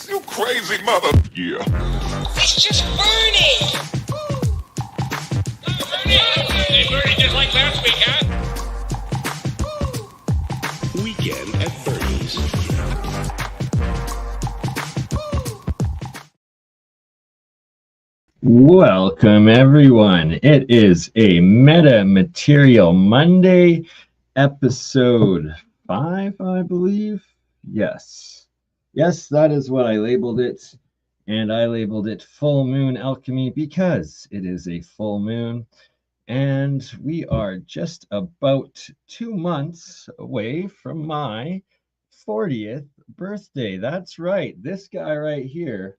You crazy mother. Yeah. It's just BurnEye. Hey, Bernie, just like last week, huh? Weekend at Bernie's. Welcome, everyone. It is a MetaMaterial Monday, episode 5, I believe. Yes, that is what I labeled it. And I labeled it Full Moon Alchemy because it is a full moon. And we are just about 2 months away from my 40th birthday. That's right. This guy right here,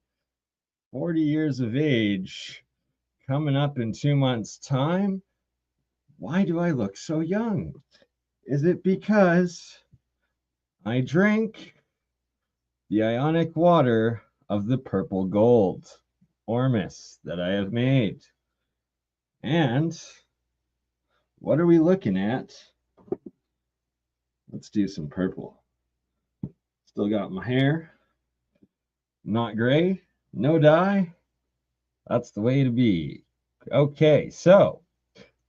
40 years of age, coming up in 2 months' time. Why do I look so young? Is it because I drink the ionic water of the purple gold, Ormus, that I have made? And what are we looking at? Let's do some purple. Still got my hair. Not gray. No dye. That's the way to be. Okay, so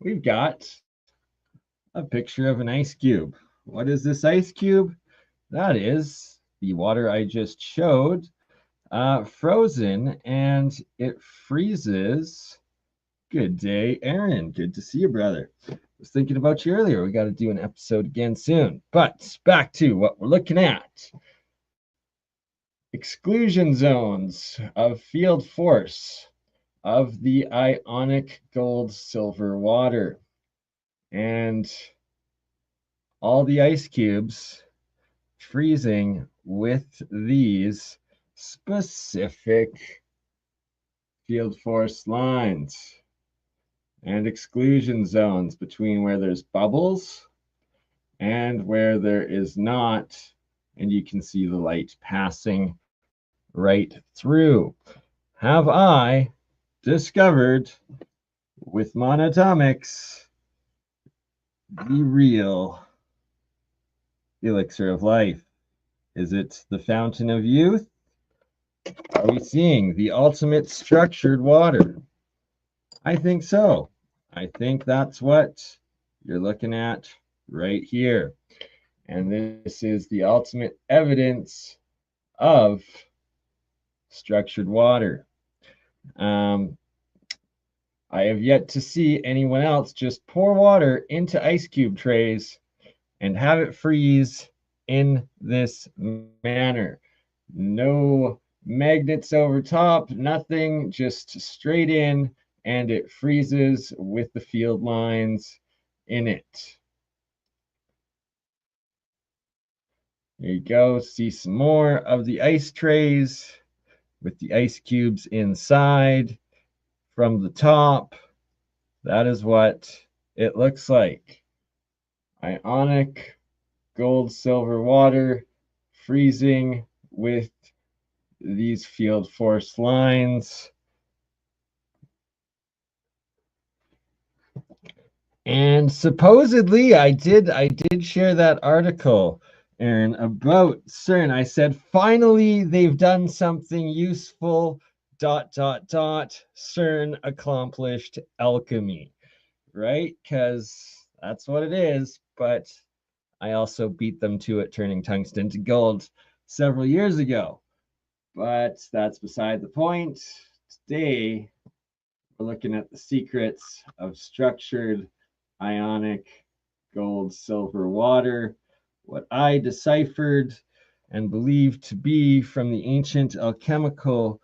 we've got a picture of an ice cube. What is this ice cube? That is the water I just showed, frozen, and it freezes. Good day, Aaron. Good to see you, brother. I was thinking about you earlier. We got to do an episode again soon. But back to what we're looking at. Exclusion zones of field force of the ionic gold silver water. And all the ice cubes freezing with these specific field force lines and exclusion zones between where there's bubbles and where there is not, and you can see the light passing right through. Have I discovered with MonoAtomics the real elixir of life? Is it the fountain of youth? Are we seeing the ultimate structured water? I think so. I think that's what you're looking at right here. And this is the ultimate evidence of structured water. I have yet to see anyone else just pour water into ice cube trays and have it freeze in this manner. No magnets over top, nothing, just straight in, and it freezes with the field lines in it. There you go. See some more of the ice trays with the ice cubes inside from the top. That is what it looks like. Ionic gold silver water freezing with these field force lines. And supposedly I did share that article, Aaron, about CERN. I said finally they've done something useful. ... CERN accomplished alchemy, right? Because that's what it is. But I also beat them to it, turning tungsten to gold several years ago. But that's beside the point. Today, we're looking at the secrets of structured ionic gold, silver water, what I deciphered and believed to be from the ancient alchemical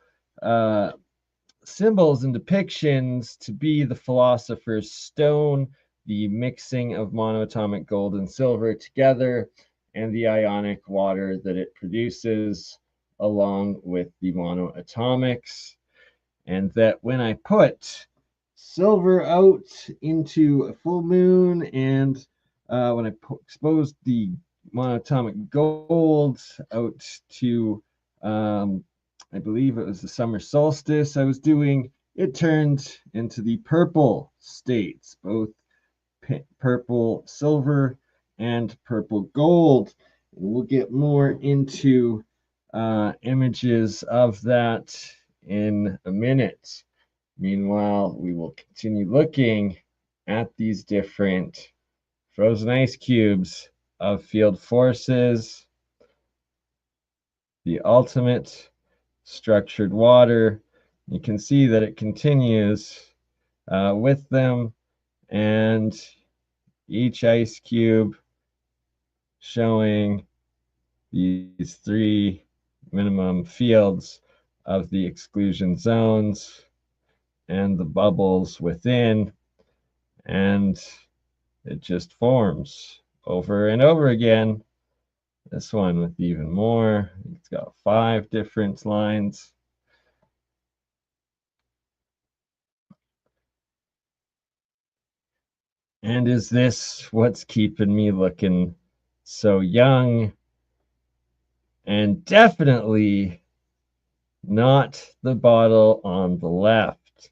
symbols and depictions to be the philosopher's stone, the mixing of monoatomic gold and silver together, and the ionic water that it produces along with the monoatomics. And that when I put silver out into a full moon, and when I exposed the monoatomic gold out to I believe it was the summer solstice I was doing, it turned into the purple states, both purple silver and purple gold. And we'll get more into images of that in a minute. Meanwhile, we will continue looking at these different frozen ice cubes of field forces, the ultimate structured water. You can see that it continues with them, and each ice cube showing these three minimum fields of the exclusion zones and the bubbles within, and it just forms over and over again. This one with even more. It's got 5 different lines. And is this what's keeping me looking so young? And definitely not the bottle on the left.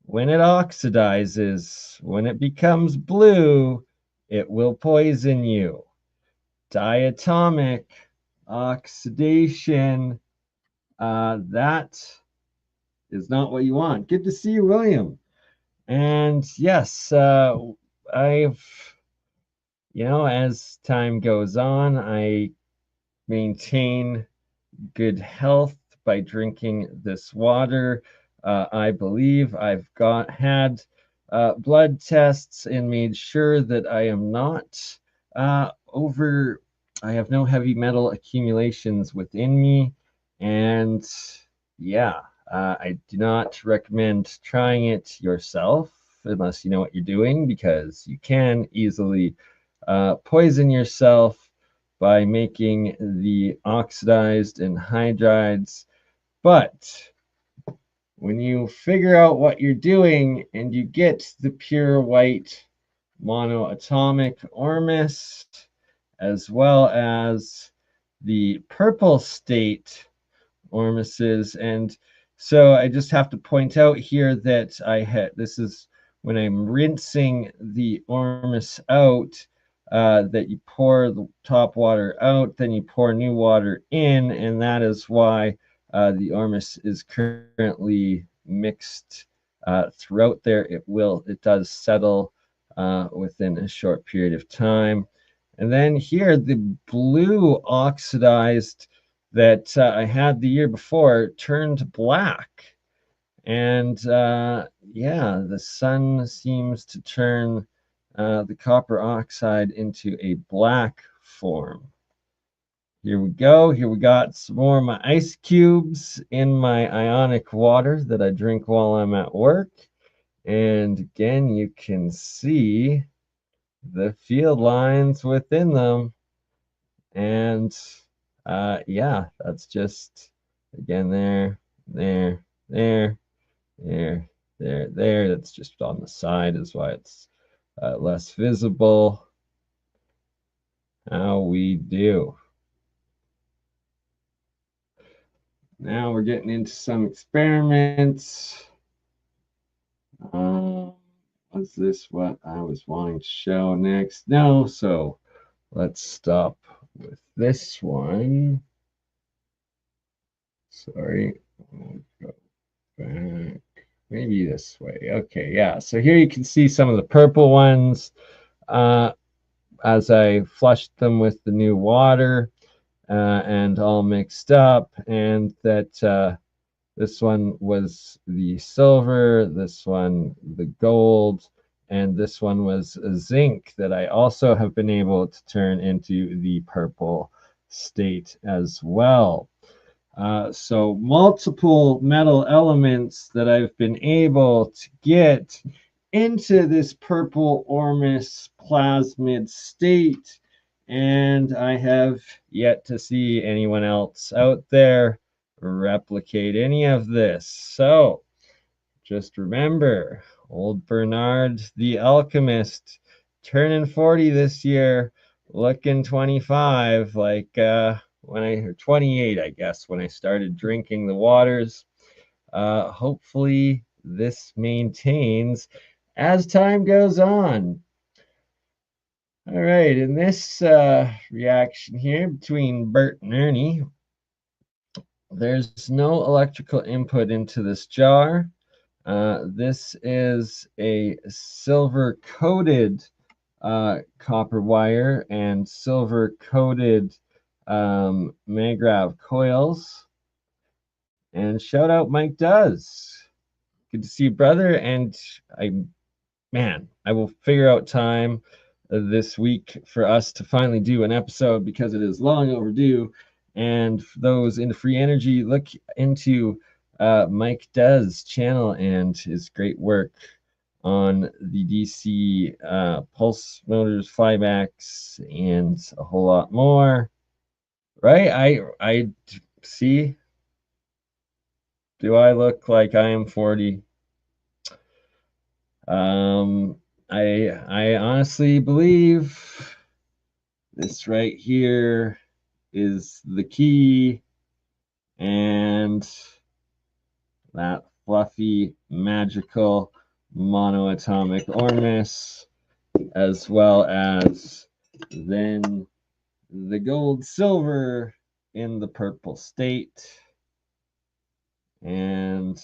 When it oxidizes, when it becomes blue, it will poison you. Diatomic oxidation, that is not what you want. Good to see you, William. And yes, I've, as time goes on, I maintain good health by drinking this water. I believe I've had blood tests and made sure that I am not I have no heavy metal accumulations within me. And yeah, I do not recommend trying it yourself unless you know what you're doing, because you can easily poison yourself by making the oxidized anhydrides. But when you figure out what you're doing and you get the pure white monoatomic ormus, as well as the purple state ormuses. And so I just have to point out here that this is when I'm rinsing the ormus out, that you pour the top water out, then you pour new water in, and that is why the ormus is currently mixed throughout there. It does settle within a short period of time. And then here, the blue oxidized that I had the year before turned black. And yeah, the sun seems to turn the copper oxide into a black form. Here we go. Here we got some more of my ice cubes in my ionic water that I drink while I'm at work. And again, you can see the field lines within them. And yeah, that's just, again, there. That's just on the side, is why it's less visible. How we do. Now we're getting into some experiments. Was this what I was wanting to show next? No, so let's stop with this one. Sorry, we'll go back. Maybe this way. Okay, yeah. So here you can see some of the purple ones as I flushed them with the new water and all mixed up. And that this one was the silver, this one the gold, and this one was a zinc that I also have been able to turn into the purple state as well. So multiple metal elements that I've been able to get into this purple ormus plasmid state, and I have yet to see anyone else out there replicate any of this. So just remember, old Bernard the Alchemist, turning 40 this year, looking 25, like or 28, I guess, when I started drinking the waters. Hopefully this maintains as time goes on. All right, in this reaction here between Bert and Ernie, there's no electrical input into this jar. This is a silver coated copper wire and silver coated Magrav coils. And shout out Mike Does. Good to see you, brother. And I will figure out time this week for us to finally do an episode because it is long overdue. And for those into free energy, look into Mike Does channel and his great work on the DC pulse motors, flybacks, and a whole lot more. Right? I see. Do I look like I am 40? I honestly believe this right here is the key, and that fluffy, magical monoatomic ormus, as well as then the gold silver in the purple state. And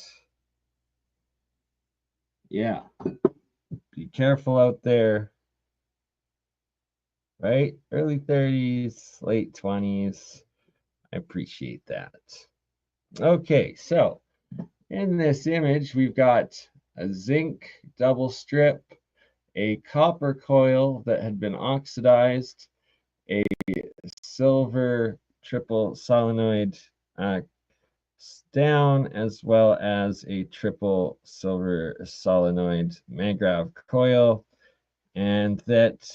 yeah, be careful out there, right? Early 30s, late 20s. I appreciate that. Okay, so in this image, we've got a zinc double strip, a copper coil that had been oxidized, a silver triple solenoid down, as well as a triple silver solenoid Magrav coil, and that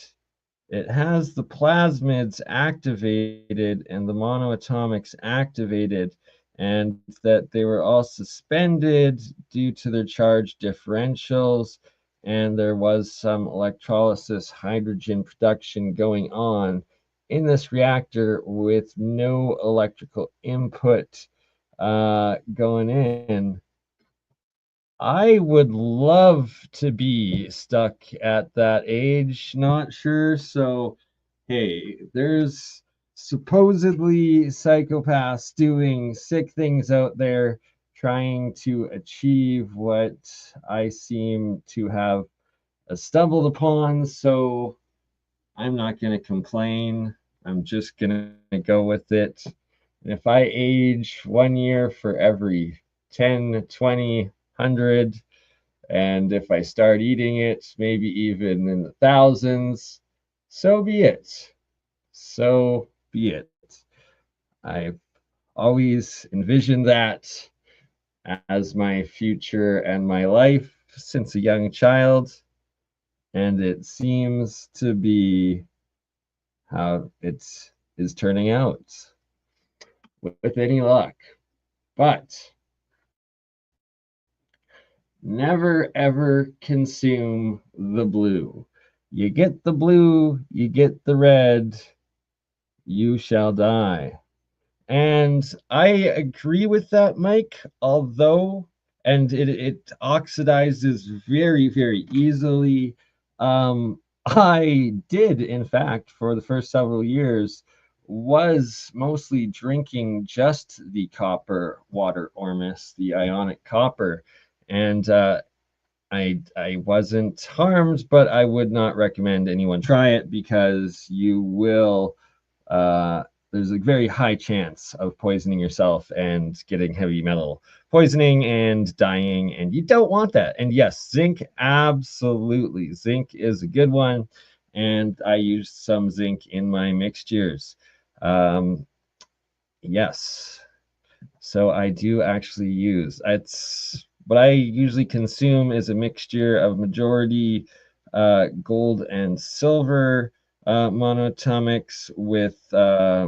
it has the plasmids activated and the monoatomics activated, and that they were all suspended due to their charge differentials, and there was some electrolysis hydrogen production going on in this reactor with no electrical input going in. I would love to be stuck at that age, not sure. So, hey, there's supposedly psychopaths doing sick things out there trying to achieve what I seem to have stumbled upon. So, I'm not going to complain. I'm just going to go with it. And if I age 1 year for every 10, 20, 100, and if I start eating it, maybe even in the thousands, so be it. So be it. I've always envisioned that as my future and my life since a young child, and it seems to be how it is turning out with any luck. But never ever consume the blue. You get the blue, you get the red, you shall die. And I agree with that, Mike, although, and it oxidizes very, very easily. I did, in fact, for the first several years, was mostly drinking just the copper water ormus, the ionic copper. And I wasn't harmed, but I would not recommend anyone try it because you will there's a very high chance of poisoning yourself and getting heavy metal poisoning and dying, and you don't want that. And yes, zinc, absolutely. Zinc is a good one, and I use some zinc in my mixtures. Yes, so I do actually use it's what I usually consume is a mixture of majority gold and silver monoatomics with a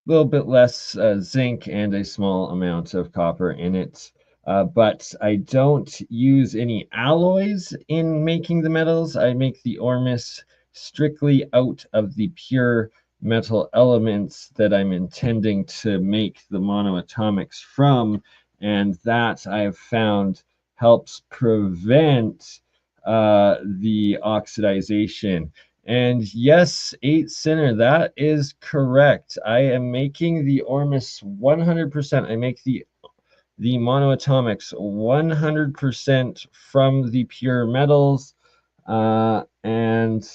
little bit less zinc and a small amount of copper in it. But I don't use any alloys in making the metals. I make the ormus strictly out of the pure metal elements that I'm intending to make the monoatomics from, and that I've found helps prevent the oxidization. And yes, 8 Sinner, that is correct. I am making the Ormus 100%. I make the MonoAtomics 100% from the pure metals. And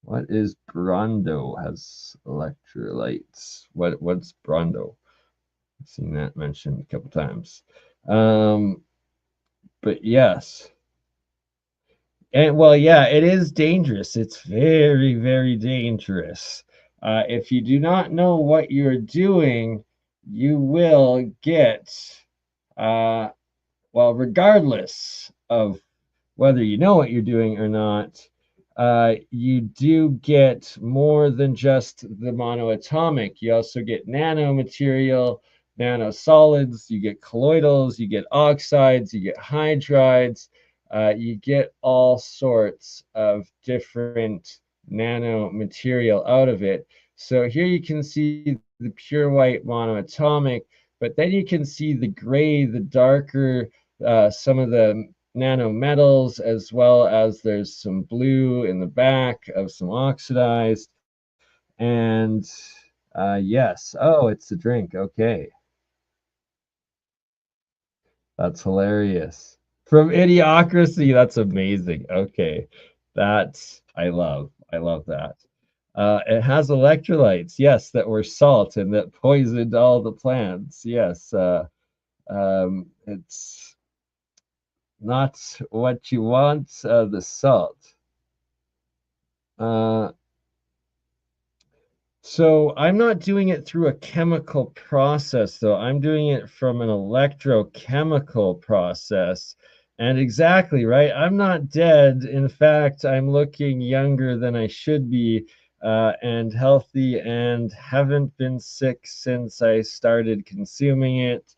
what is Brondo? Has electrolytes. What's Brondo? I've seen that mentioned a couple times. But yes. And well, yeah, it is dangerous. It's very, very dangerous. If you do not know what you're doing, you will get, well, regardless of whether you know what you're doing or not, you do get more than just the monoatomic. You also get nanomaterial, nanosolids, you get colloidals, you get oxides, you get hydrides, you get all sorts of different nanomaterial out of it. So here you can see the pure white monoatomic, but then you can see the gray, the darker, some of the nanometals, as well as there's some blue in the back of some oxidized. And yes, oh, it's a drink. Okay, that's hilarious. From Idiocracy, that's amazing. Okay, that's I love that. It has electrolytes, yes, that were salt and that poisoned all the plants. Yes, it's not what you want, the salt. So I'm not doing it through a chemical process, though. I'm doing it from an electrochemical process. And exactly, right? I'm not dead. In fact, I'm looking younger than I should be, and healthy, and haven't been sick since I started consuming it.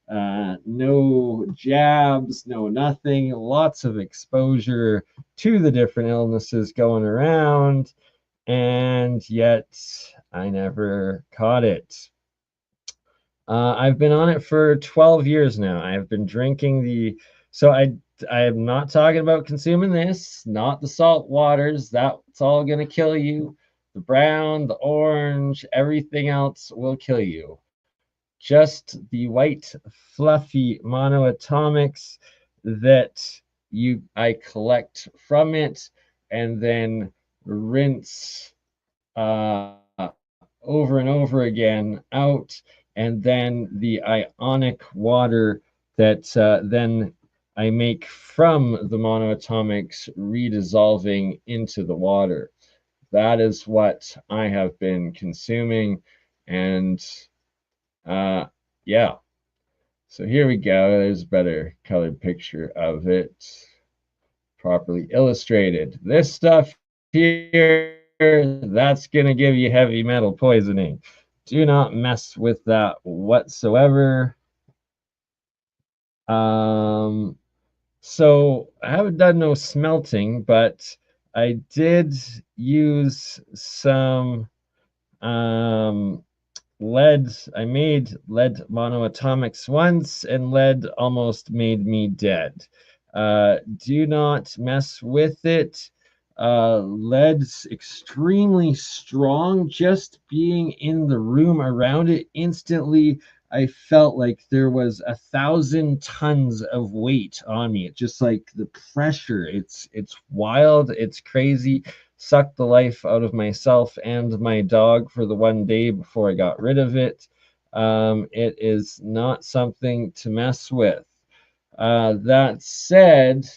No jabs, no nothing. Lots of exposure to the different illnesses going around, and yet I never caught it. I've been on it for 12 years now. I've been drinking so I am not talking about consuming this, not the salt waters. That's all gonna kill you. The brown, the orange, everything else will kill you. Just the white, fluffy monoatomics that I collect from it and then rinse over and over again out, and then the ionic water that then I make from the monoatomics redissolving into the water. That is what I have been consuming, and yeah. So here we go. There's a better colored picture of it, properly illustrated. This stuff here, that's going to give you heavy metal poisoning. Do not mess with that whatsoever. So I haven't done no smelting, but I did use some lead. I made lead monoatomics once, and lead almost made me dead. Do not mess with it. Lead's extremely strong. Just being in the room around it, instantly I felt like there was 1,000 tons of weight on me. It's just like the pressure. It's wild. It's crazy. Sucked the life out of myself and my dog for the one day before I got rid of it. It is not something to mess with. That said,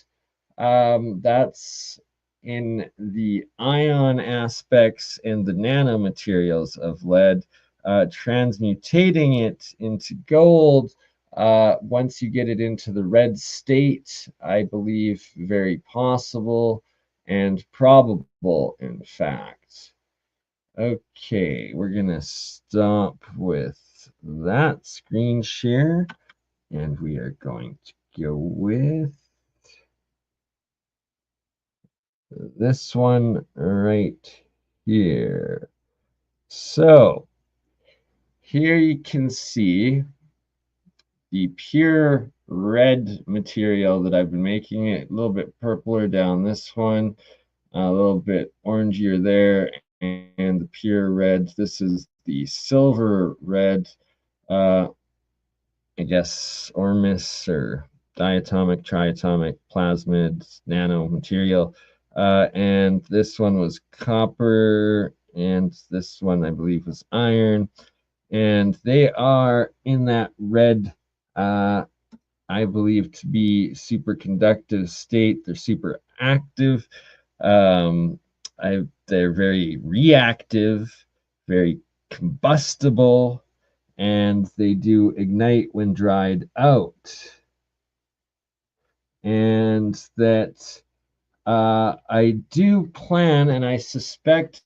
that's in the ion aspects and the nanomaterials of lead. Transmutating it into gold, once you get it into the red state, I believe very possible and probable, in fact. Okay, we're gonna stop with that screen share, and we are going to go with this one right here. So here you can see the pure red material that I've been making, it a little bit purpler down this one. a little bit orangier there, and the pure red. This is the silver red, I guess, ormus or diatomic, triatomic, plasmid, nano material. And this one was copper, and this one I believe was iron. And they are in that red, I believe, to be superconductive state. They're super active. Um, they're very reactive, very combustible, and they do ignite when dried out. And that I do plan, and I suspect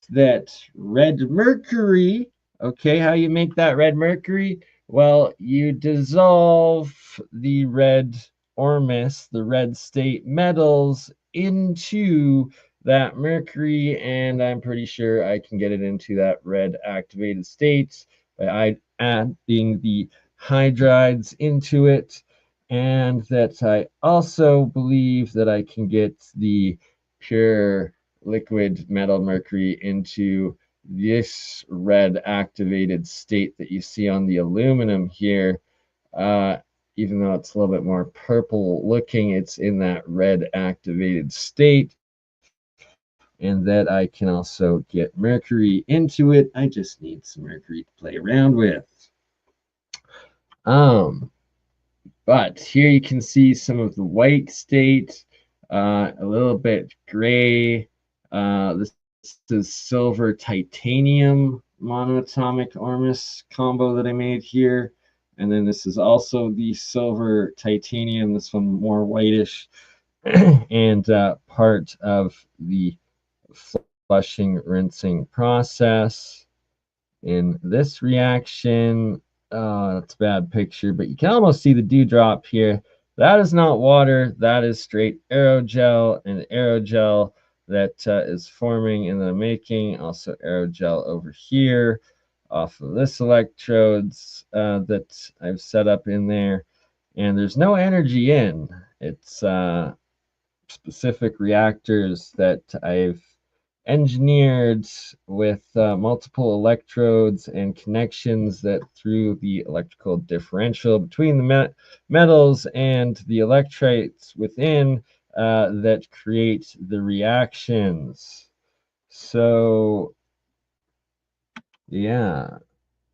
that red mercury, okay, how you make that red mercury? Well, you dissolve the red ormus, the red state metals, into that mercury, and I'm pretty sure I can get it into that red activated state by adding the hydrides into it, and that I also believe that I can get the pure liquid metal mercury into this red activated state that you see on the aluminum here. Even though it's a little bit more purple looking, it's in that red activated state. And that I can also get mercury into it. I just need some mercury to play around with. But here you can see some of the white state, a little bit gray. This is silver titanium monoatomic ormus combo that I made here. And then this is also the silver titanium, this one more whitish, and part of the flushing rinsing process. In this reaction, that's a bad picture, but you can almost see the dewdrop here. That is not water, that is straight aerogel, and aerogel that is forming in the making. Also aerogel over here off of this electrodes that I've set up in there. And there's no energy in. It's specific reactors that I've engineered with multiple electrodes and connections that through the electrical differential between the metals and the electrodes within that create the reactions. So yeah,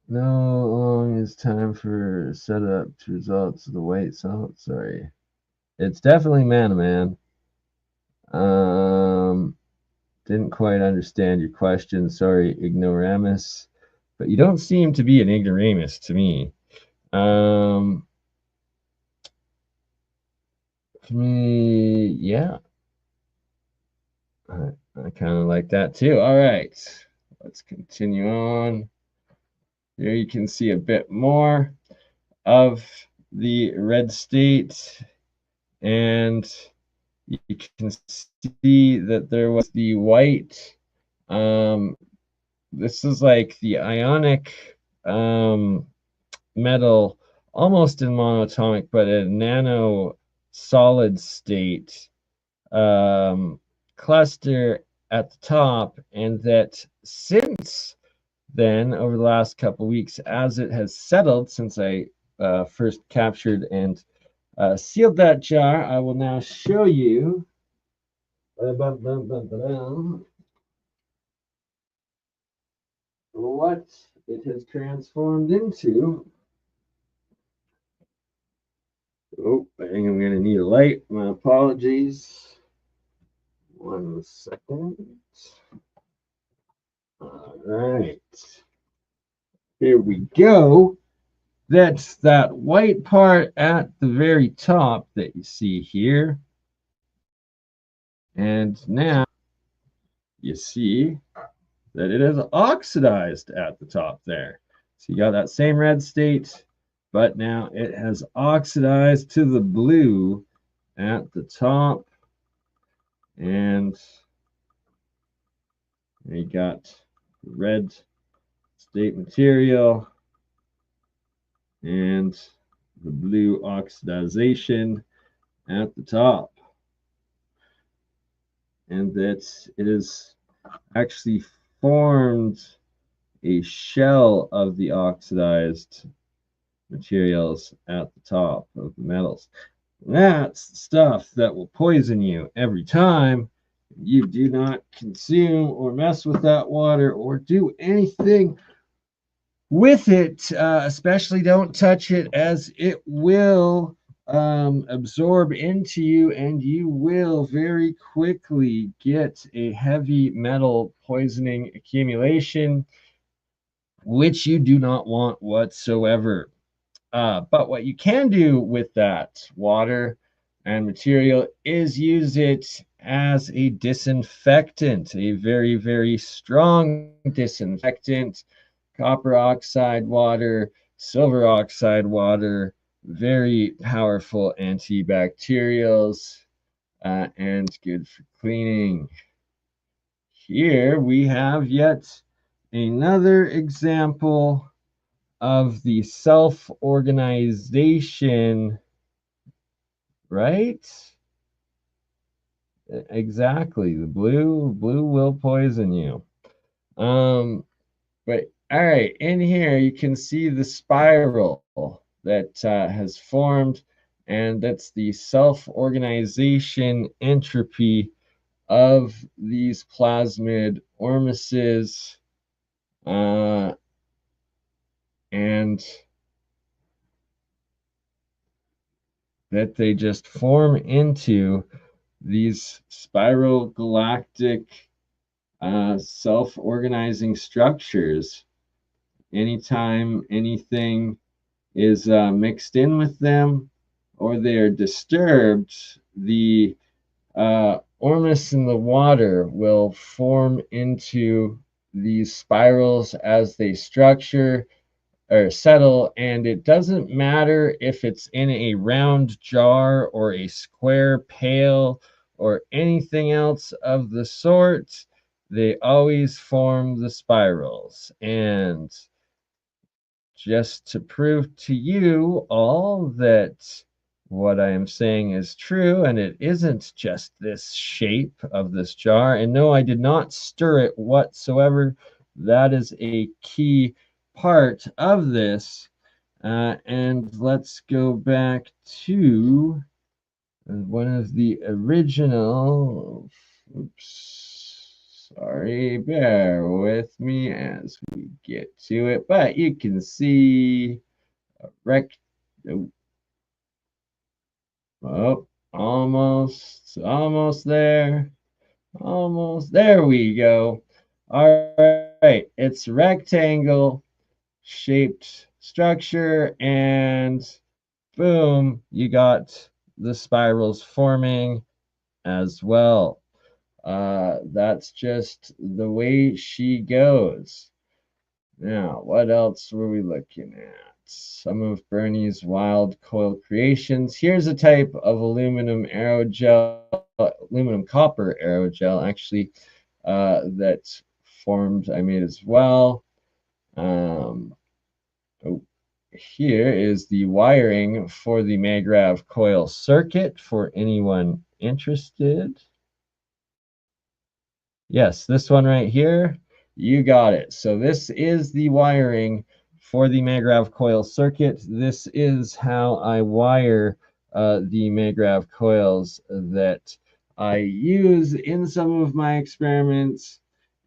no long is time for setup to results of the white salt. Sorry, it's definitely man. Didn't quite understand your question. Sorry, ignoramus. But you don't seem to be an ignoramus to me. Yeah. I kind of like that too. All right. Let's continue on. Here you can see a bit more of the red state. And you can see that there was the white. This is like the ionic metal, almost in monoatomic, but a nano solid state cluster at the top. And that since then, over the last couple weeks, as it has settled since I first captured and sealed that jar, I will now show you what it has transformed into. Oh, I think I'm going to need a light. My apologies. 1 second. All right. Here we go. That's that white part at the very top that you see here. And now you see that it is oxidized at the top there. So you got that same red state, but now it has oxidized to the blue at the top. And you got red state material and the blue oxidization at the top. and that it is actually formed a shell of the oxidized materials at the top of the metals. That's stuff that will poison you every time you do not consume or mess with that water or do anything with it. Especially don't touch it, as it will absorb into you, and you will very quickly get a heavy metal poisoning accumulation, which you do not want whatsoever. But what you can do with that water and material is use it as a disinfectant, a very, very strong disinfectant. Copper oxide water, silver oxide water, very powerful antibacterials, and good for cleaning. Here we have yet another example of the self-organization, right? Exactly. The blue will poison you. But all right, in here you can see the spiral that has formed, and that's the self-organization entropy of these plasmid ormuses, and that they just form into these spiral galactic self-organizing structures anytime anything is mixed in with them or they're disturbed. The ormus in the water will form into these spirals as they structure or settle, and it doesn't matter if it's in a round jar or a square pail or anything else of the sort. They always form the spirals. And just to prove to you all that what I am saying is true, and it isn't just this shape of this jar, and no, I did not stir it whatsoever. That is a key part of this. And let's go back to one of the original. Oops, sorry, bear with me as we get to it. But you can see a oh, almost there. Almost there we go. All right, it's rectangle shaped structure, and boom, you got the spirals forming as well. That's just the way she goes. Now, what else were we looking at? Some of BurnEye's wild coil creations. Here's a type of aluminum copper aerogel, actually, that formed, I made as well. Here is the wiring for the Magrav coil circuit for anyone interested. Yes, this one right here, you got it. So this is the wiring for the Magrav coil circuit. This is how I wire the Magrav coils that I use in some of my experiments.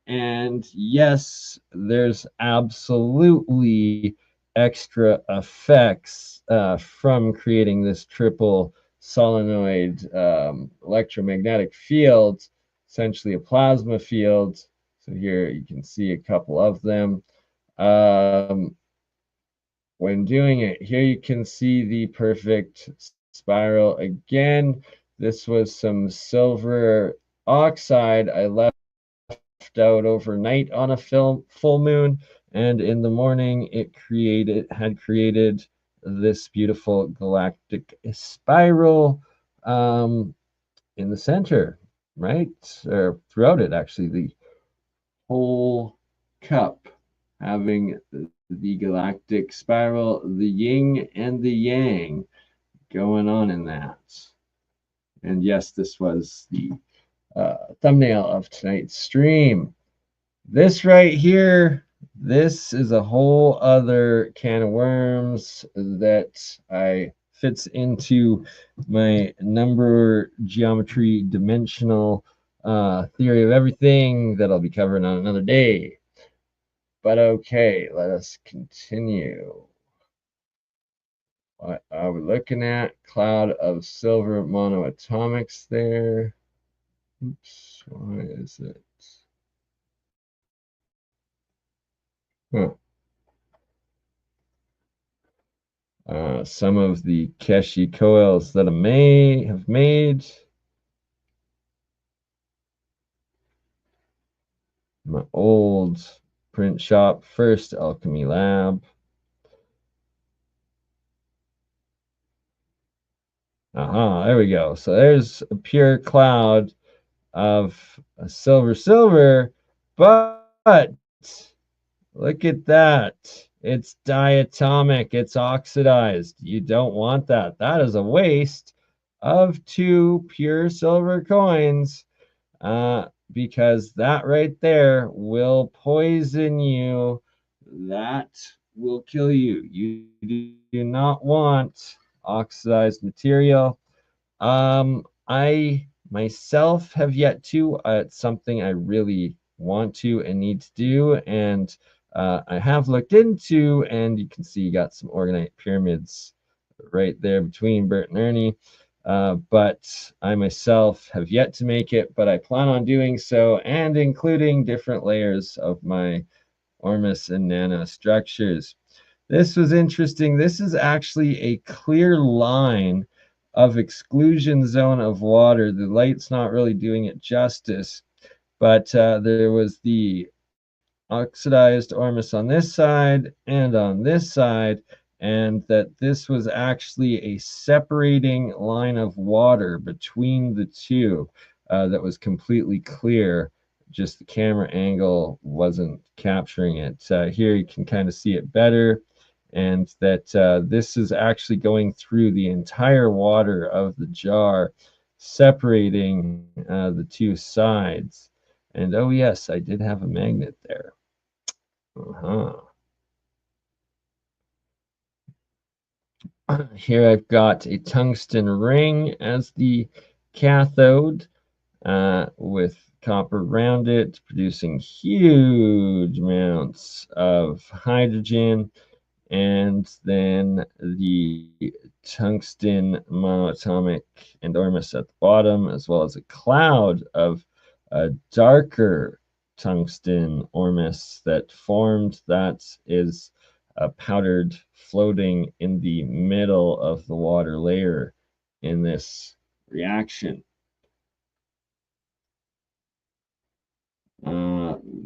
And yes, there's absolutely extra effects from creating this triple solenoid electromagnetic field, essentially a plasma field. So here you can see a couple of them. When doing it, here you can see the perfect spiral again. This was some silver oxide I left out overnight on a full moon, and in the morning it had created this beautiful galactic spiral in the center, right? Or throughout it, actually, the whole cup having the galactic spiral, the yin and the yang going on in that. And yes, this was the thumbnail of tonight's stream. This right here, this is a whole other can of worms that fits into my number geometry dimensional theory of everything that I'll be covering on another day. But okay, let us continue. What are we looking at? Cloud of silver monoatomics there. Oops, why is it? Huh. Some of the Keshi coils that I may have made. My old print shop, first Alchemy lab. There we go. So there's a pure cloud of a silver, but look at that. It's diatomic. It's oxidized. You don't want that. That is a waste of 2 pure silver coins because that right there will poison you. That will kill you. You do not want oxidized material. I myself have yet to. It's something I really want to and need to do, and I have looked into, and you can see you got some organite pyramids right there between Bert and Ernie. But I myself have yet to make it, but I plan on doing so, and including different layers of my Ormus and nano structures. This was interesting. This is actually a clear line of exclusion zone of water. The light's not really doing it justice, but there was the oxidized Ormus on this side and on this side, and that this was actually a separating line of water between the two that was completely clear. Just the camera angle wasn't capturing it. Here you can kind of see it better, and that this is actually going through the entire water of the jar, separating the two sides. And oh yes, I did have a magnet there. Here I've got a tungsten ring as the cathode with copper around it, producing huge amounts of hydrogen, and then the tungsten monoatomic and Ormus at the bottom, as well as a cloud of darker tungsten Ormus that formed, that is powdered floating in the middle of the water layer in this reaction.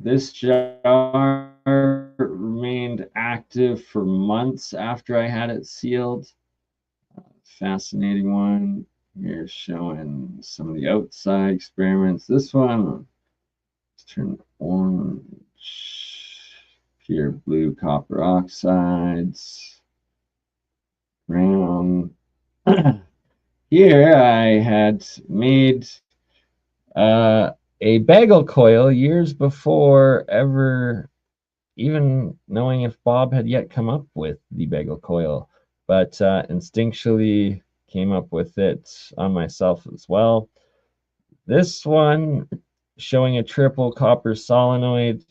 This jar remained active for months after I had it sealed. Fascinating one. Here showing some of the outside experiments. This one, let's turn orange, pure blue copper oxides, brown. Here I had made a bagel coil years before ever even knowing if Bob had yet come up with the bagel coil, but instinctually came up with it on myself as well. This one showing a triple copper solenoid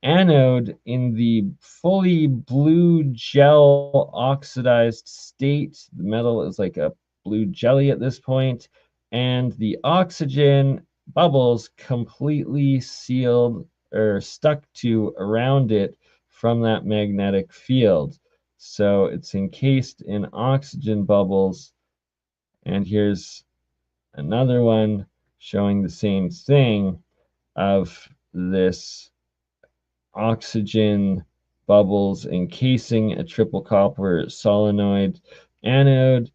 anode in the fully blue gel oxidized state. The metal is like a blue jelly at this point, and the oxygen bubbles completely sealed or stuck to around it from that magnetic field. So it's encased in oxygen bubbles. And here's another one showing the same thing of this oxygen bubbles encasing a triple copper solenoid anode,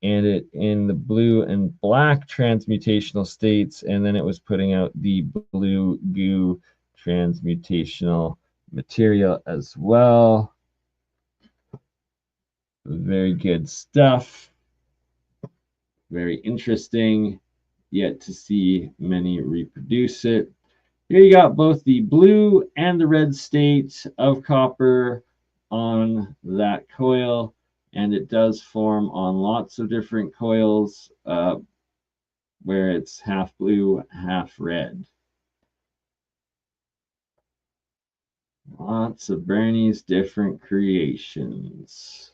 and it in the blue and black transmutational states, and then it was putting out the blue goo transmutational material as well. Very good stuff. Very interesting. yet to see many reproduce it. Here you got both the blue and the red state of copper on that coil, and it does form on lots of different coils where it's half blue, half red. Lots of BurnEye's different creations.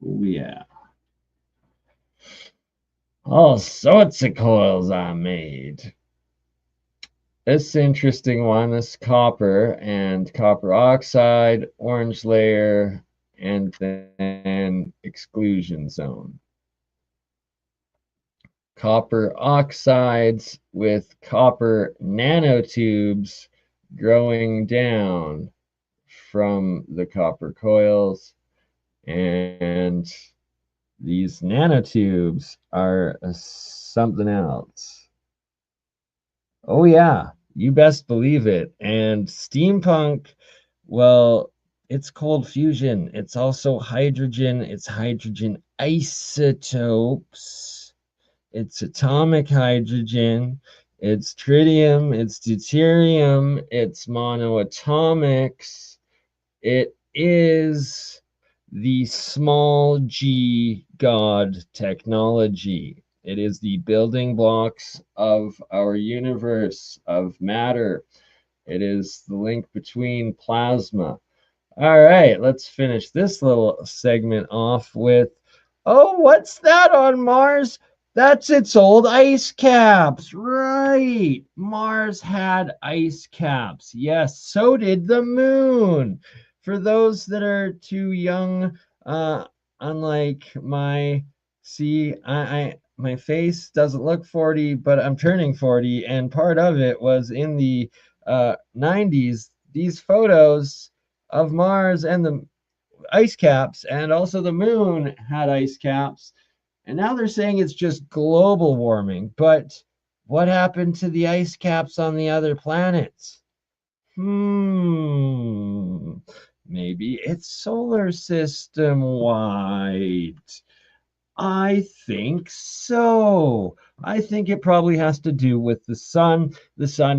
Oh yeah. All sorts of coils I made. This interesting one, this copper and copper oxide, orange layer, and then exclusion zone. Copper oxides with copper nanotubes growing down from the copper coils, and these nanotubes are something else. Oh yeah, you best believe it. And steampunk, well, it's cold fusion. It's also hydrogen. It's hydrogen isotopes. It's atomic hydrogen. It's tritium. It's deuterium. It's MonoAtomics. It is the small g God technology. It is the building blocks of our universe, of matter. It is the link between plasma. All right, let's finish this little segment off with, oh, what's that on Mars? That's its old ice caps. Right. Mars had ice caps. Yes, so did the moon. For those that are too young, unlike my, see, my face doesn't look 40, but I'm turning 40, and part of it was in the 90s. These photos of Mars and the ice caps, and also the moon had ice caps. And now they're saying it's just global warming. But what happened to the ice caps on the other planets? Maybe it's solar system wide. I think so. I think it probably has to do with the sun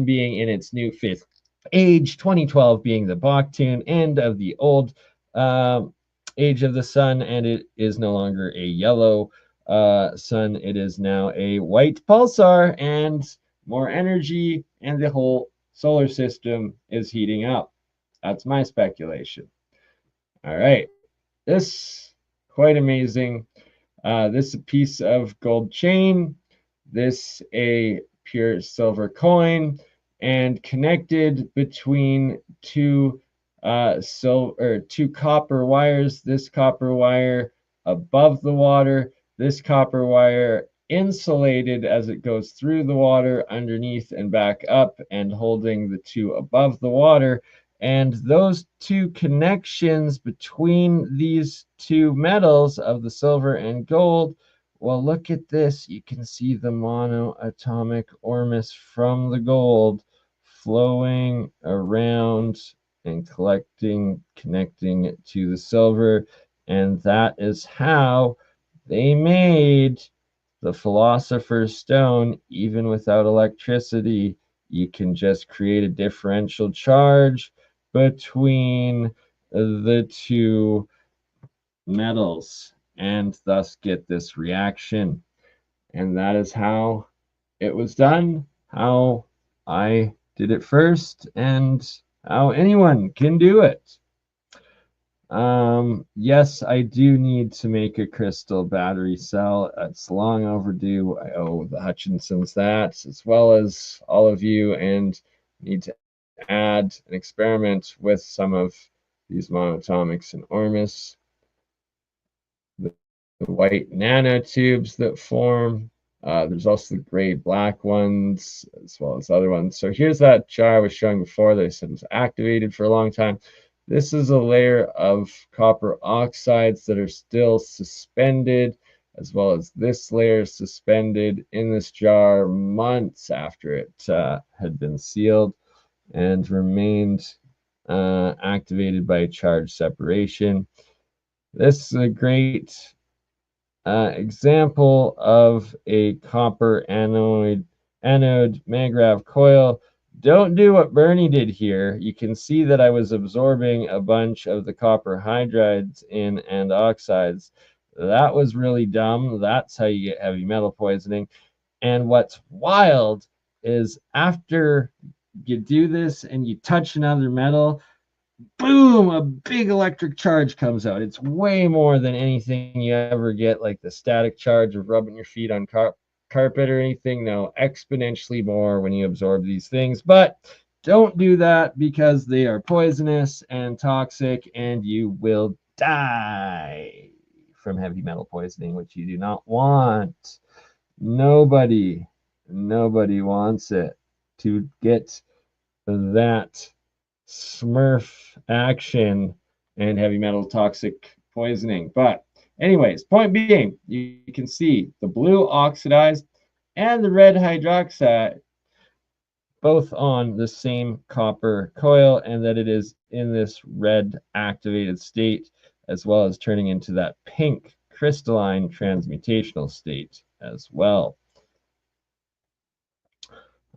being in its new fifth age, 2012 being the Baktun end of the old age of the sun, and it is no longer a yellow sun. It is now a white pulsar and more energy, and the whole solar system is heating up. That's my speculation. All right, this quite amazing. This a piece of gold chain, this a pure silver coin, and connected between two two copper wires. This copper wire above the water, this copper wire insulated as it goes through the water, underneath and back up, and holding the two above the water. And those two connections between these two metals of the silver and gold, well, look at this. You can see the monoatomic ormus from the gold flowing around and connecting it to the silver. And that is how they made the Philosopher's Stone. Even without electricity, you can just create a differential charge between the two metals and thus get this reaction. And that is how it was done, how I did it first, and how anyone can do it. Yes, I do need to make a crystal battery cell. It's long overdue. I owe the Hutchinsons that, as well as all of you, and need to add an experiment with some of these monoatomics and ormus. The white nanotubes that form. There's also the gray-black ones, as well as other ones. So here's that jar I was showing before that I said was activated for a long time. This is a layer of copper oxides that are still suspended, as well as this layer suspended in this jar months after it had been sealed. and remained activated by charge separation. This is a great example of a copper anode Magrav coil. Don't do what BurnEye did here. You can see that I was absorbing a bunch of the copper hydrides in and oxides. That was really dumb. That's how you get heavy metal poisoning. And what's wild is after you do this and you touch another metal, boom, a big electric charge comes out. It's way more than anything you ever get, like the static charge of rubbing your feet on carpet or anything. No, exponentially more when you absorb these things. But don't do that because they are poisonous and toxic, and you will die from heavy metal poisoning, which you do not want. Nobody wants it to get that Smurf action and heavy metal toxic poisoning. But anyways, point being, you can see the blue oxidized and the red hydroxide both on the same copper coil, and that it is in this red activated state, as well as turning into that pink crystalline transmutational state as well.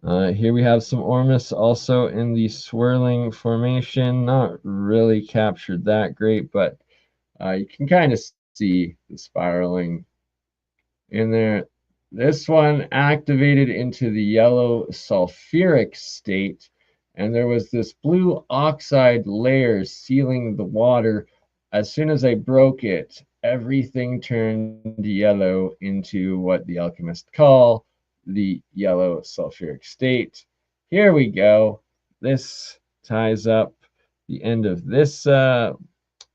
Here we have some ormus also in the swirling formation. Not really captured that great, but you can kind of see the spiraling in there. This one activated into the yellow sulfuric state, and there was this blue oxide layer sealing the water. As soon as I broke it, everything turned yellow into what the alchemists call the yellow sulfuric state. Here we go. This ties up the end of this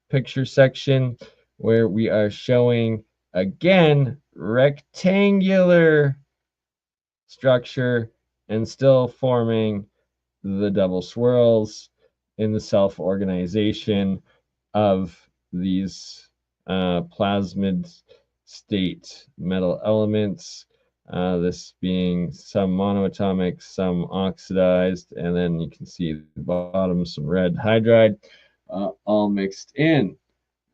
picture section, where we are showing again rectangular structure and still forming the double swirls in the self-organization of these plasmid state metal elements. This being some monoatomic, some oxidized, and then you can see the bottom some red hydride, all mixed in.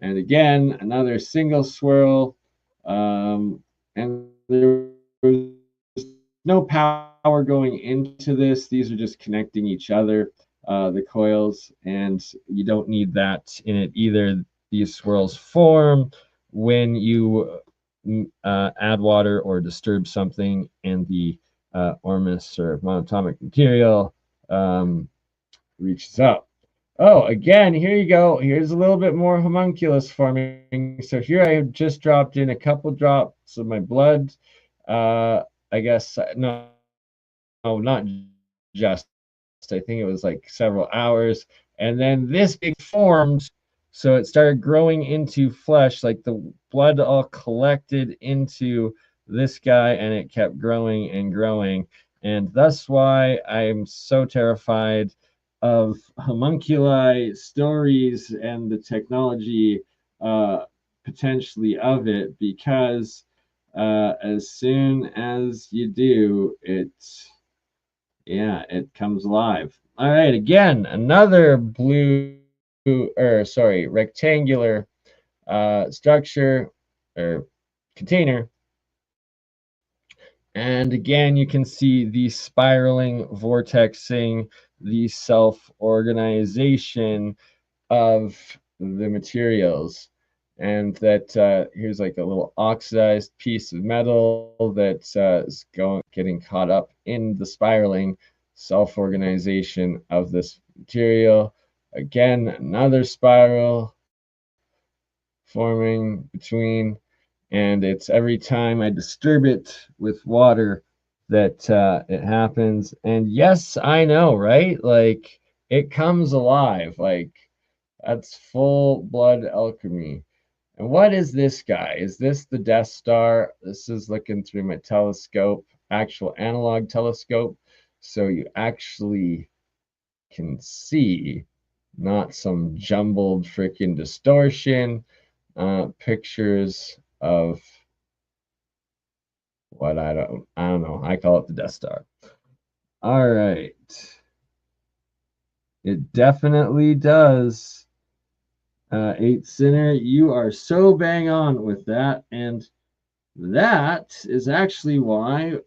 And again, another single swirl, and there was no power going into this. These are just connecting each other, the coils, and you don't need that in it either. These swirls form when you add water or disturb something, and the ormus or monatomic material reaches up. Oh, again, here you go. Here's a little bit more homunculus forming. So here I have just dropped in a couple drops of my blood. I guess, no, not just. I think it was like several hours. And then this big formed. So it started growing into flesh, like the blood all collected into this guy, and it kept growing and growing. And that's why I'm so terrified of homunculi stories and the technology potentially of it, because as soon as you do, it comes alive. All right, again, another rectangular structure or container. And again, you can see the spiraling vortexing, the self-organization of the materials. And that here's like a little oxidized piece of metal that is getting caught up in the spiraling self-organization of this material. Again, another spiral forming between, and it's every time I disturb it with water that it happens. And yes, I know, right? Like, it comes alive. Like, that's full blood alchemy. And what is this guy? Is this the Death Star? This is looking through my telescope, actual analog telescope. So you actually can see, not some jumbled freaking distortion, pictures of what I don't know. I call it the Death Star. All right. It definitely does. 8 Sinner, you are so bang on with that. And that is actually why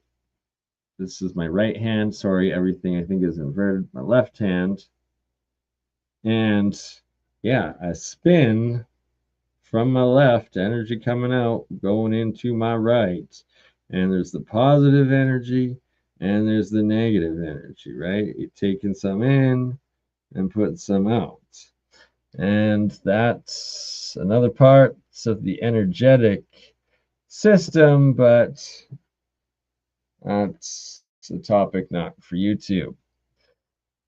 this is my right hand. Sorry, everything I think is inverted. My left hand. And yeah, a spin from my left, energy coming out, going into my right. And there's the positive energy and there's the negative energy, right? You're taking some in and putting some out. And that's another part of the energetic system, but that's a topic not for YouTube.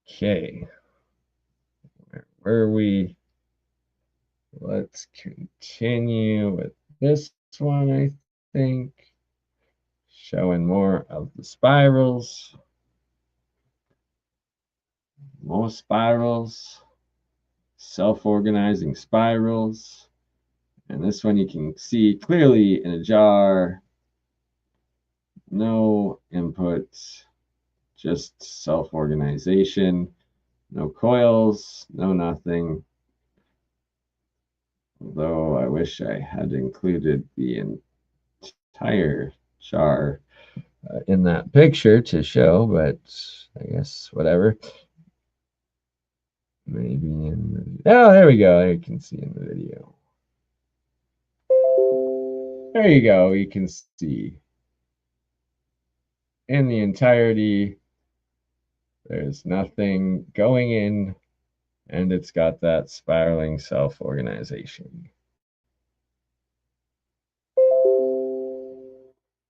Okay. Where are we? Let's continue with this one, I think. Showing more of the spirals. More spirals. Self-organizing spirals. And this one you can see clearly in a jar. No inputs, just self-organization. No coils, no nothing. Although I wish I had included the entire jar in that picture to show, but I guess whatever. Maybe in the... Oh, there we go. You can see in the video. There you go. You can see in the entirety. There's nothing going in, and it's got that spiraling self-organization.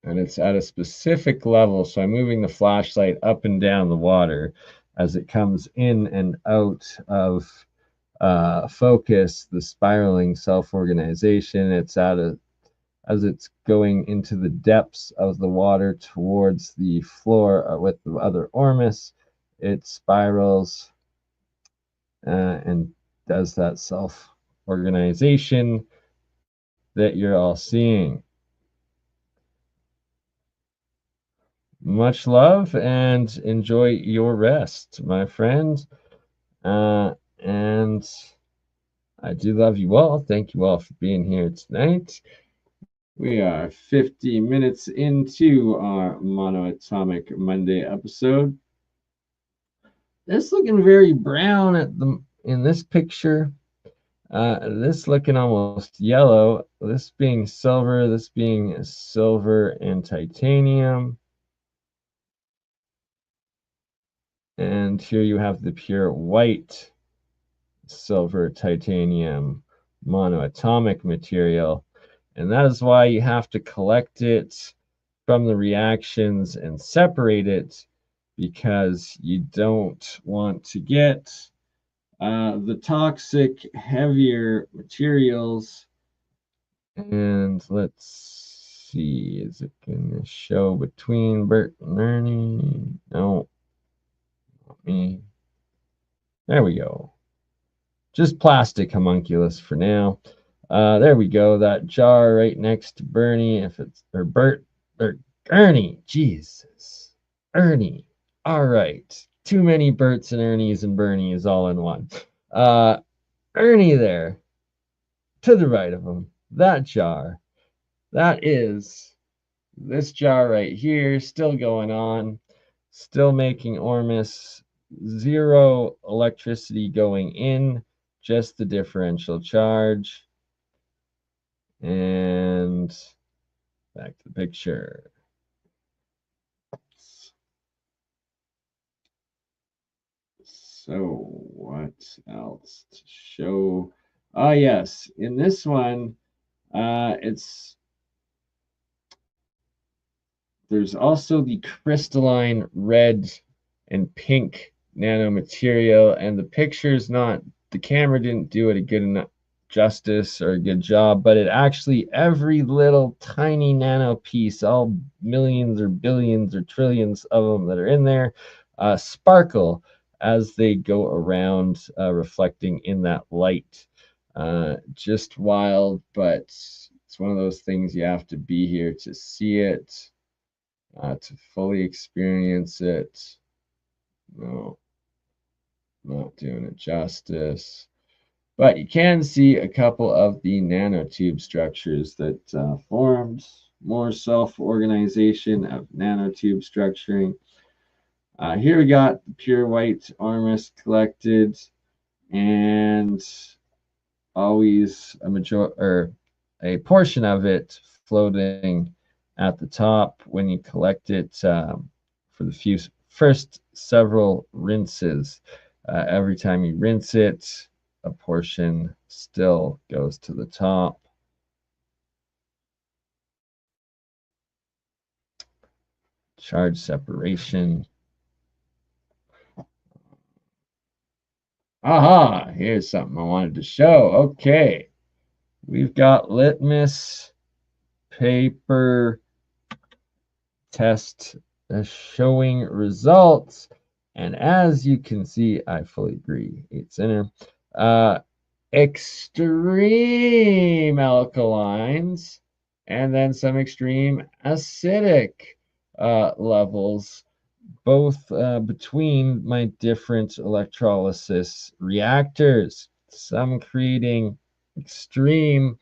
And it's at a specific level, so I'm moving the flashlight up and down the water as it comes in and out of focus, the spiraling self-organization. It's at a, as it's going into the depths of the water towards the floor with the other ormus, it spirals and does that self-organization that you're all seeing. Much love and enjoy your rest, my friend. And I do love you all. Thank you all for being here tonight. We are 50 minutes into our Monoatomic Monday episode. This looking very brown in this picture. This looking almost yellow. This being silver. This being silver and titanium. And here you have the pure white silver titanium monoatomic material. And that is why you have to collect it from the reactions and separate it, because you don't want to get the toxic, heavier materials. And let's see, is it going to show between Bert and Ernie? No. Me. There we go. Just plastic homunculus for now. There we go. That jar right next to BurnEye. If it's or Bert or Ernie. Jesus, Ernie. All right. Too many Berts and Ernies and BurnEyes all in one. Ernie there, to the right of him. That jar. That is this jar right here. Still going on. Still making ormus. Zero electricity going in, just the differential charge. And back to the picture. So what else to show? Ah, yes, in this one, there's also the crystalline red and pink nanomaterial, and the picture's not, the camera didn't do it a good enough justice or a good job, but it actually, every little tiny nano piece, all millions or billions or trillions of them that are in there, sparkle as they go around, reflecting in that light. Just wild, but it's one of those things you have to be here to see it, to fully experience it. No. Not doing it justice. But you can see a couple of the nanotube structures that formed. More self-organization of nanotube structuring. Here we got the pure white Armis collected, and always a portion of it floating at the top when you collect it for the first several rinses. Every time you rinse it, a portion still goes to the top. Charge separation. Aha, here's something I wanted to show. Okay, we've got litmus paper test showing results. And as you can see, I fully agree. 8 center. Extreme alkalines and then some extreme acidic levels, both between my different electrolysis reactors. Some creating extreme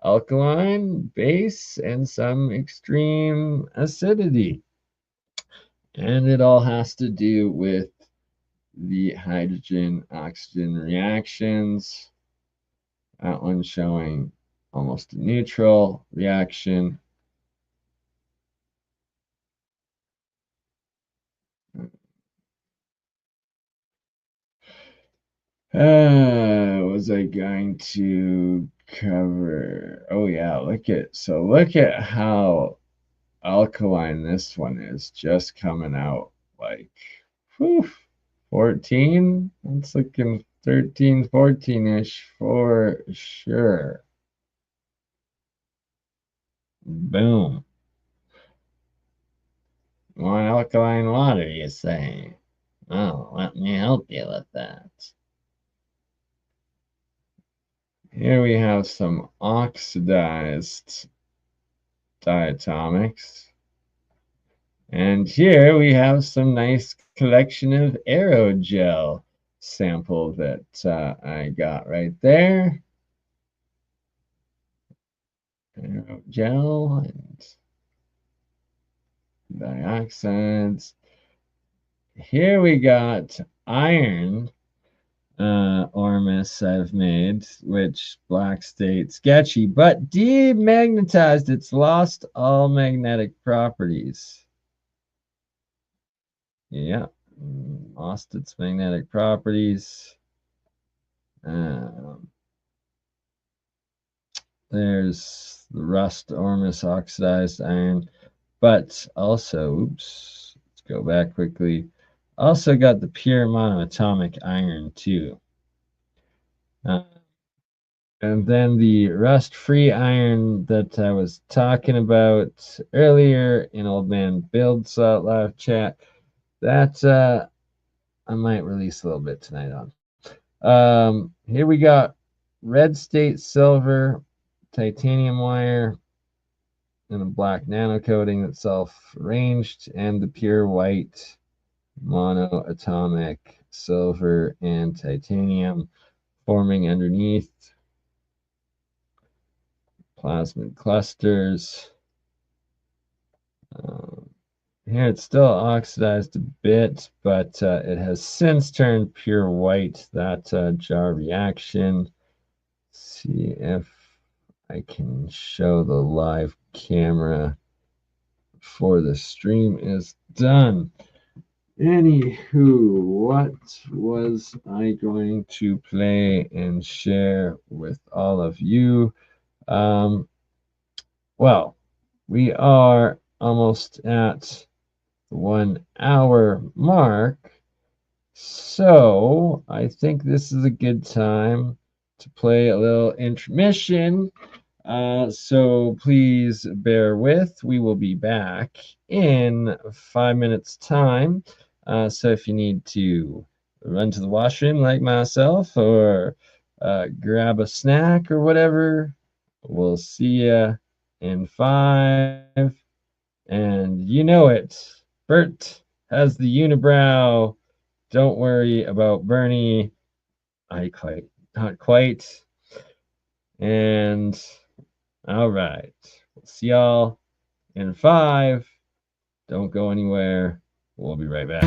alkaline base and some extreme acidity. And it all has to do with the hydrogen-oxygen reactions. That one showing almost a neutral reaction. Was I going to cover? Oh yeah, look at how alkaline this one is, just coming out like whew, 14. It's looking 13, 14-ish for sure. Boom. Want alkaline water, you say? Oh, let me help you with that. Here we have some oxidized diatomics. And here we have some nice collection of aerogel sample that I got right there. Aerogel and dioxides. Here we got iron Ormus I've made, which black state sketchy, but demagnetized. It's lost all magnetic properties. Yeah, lost its magnetic properties. There's the rust Ormus oxidized iron, but also, oops, let's go back quickly. Also got the pure monoatomic iron too. And then the rust-free iron that I was talking about earlier in Old Man Builds live chat, that I might release a little bit tonight on. Here we got red state silver, titanium wire, and a black nano coating that's self-arranged, and the pure white monoatomic silver and titanium forming underneath. Plasmid clusters. Here it's still oxidized a bit, but it has since turned pure white, that jar reaction. Let's see if I can show the live camera before the stream is done. Anywho, what was I going to play and share with all of you? Well, we are almost at the 1 hour mark, so I think this is a good time to play a little intermission. So please bear with. We will be back in 5 minutes time. So if you need to run to the washroom like myself, or grab a snack or whatever, we'll see you in 5. And you know it, Bert has the unibrow Don't worry about BurnEye. Not quite. And all right. We'll see y'all in 5. Don't go anywhere. We'll be right back.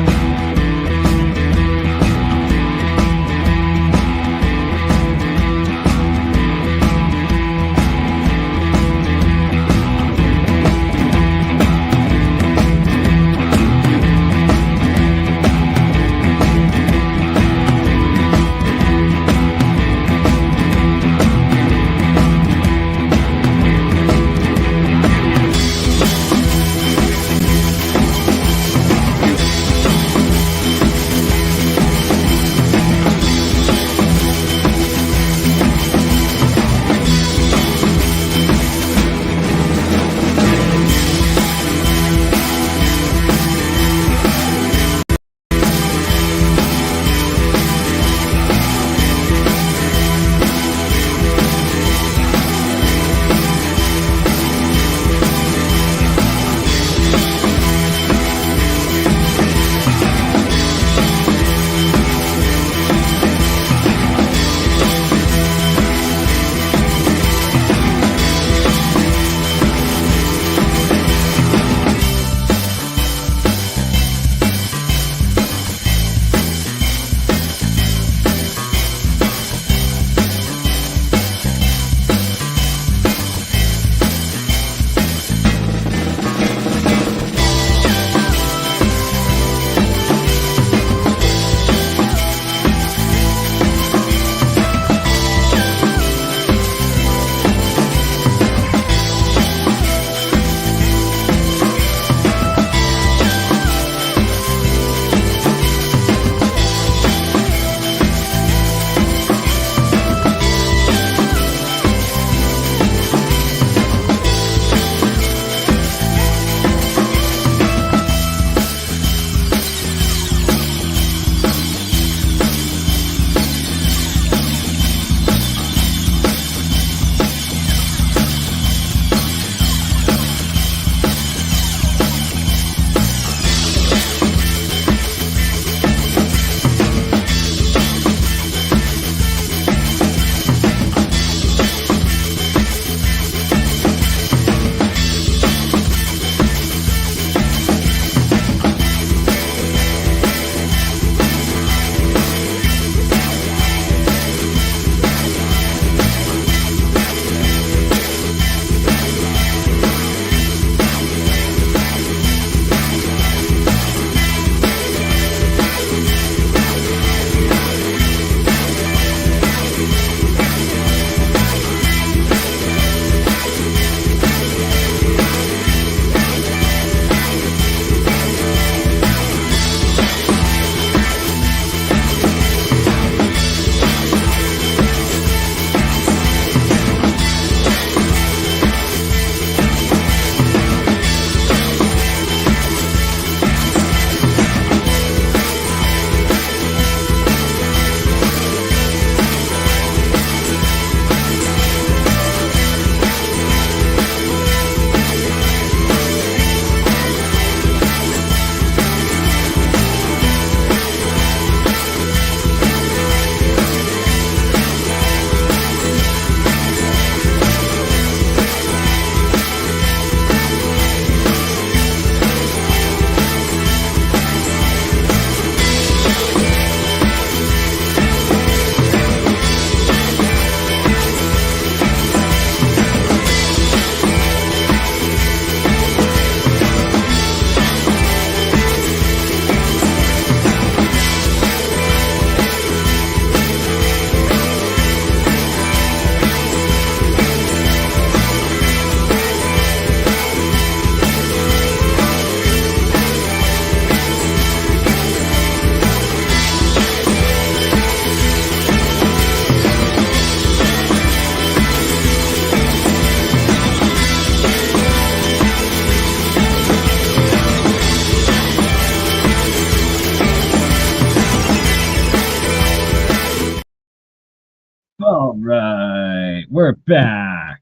All right, we're back.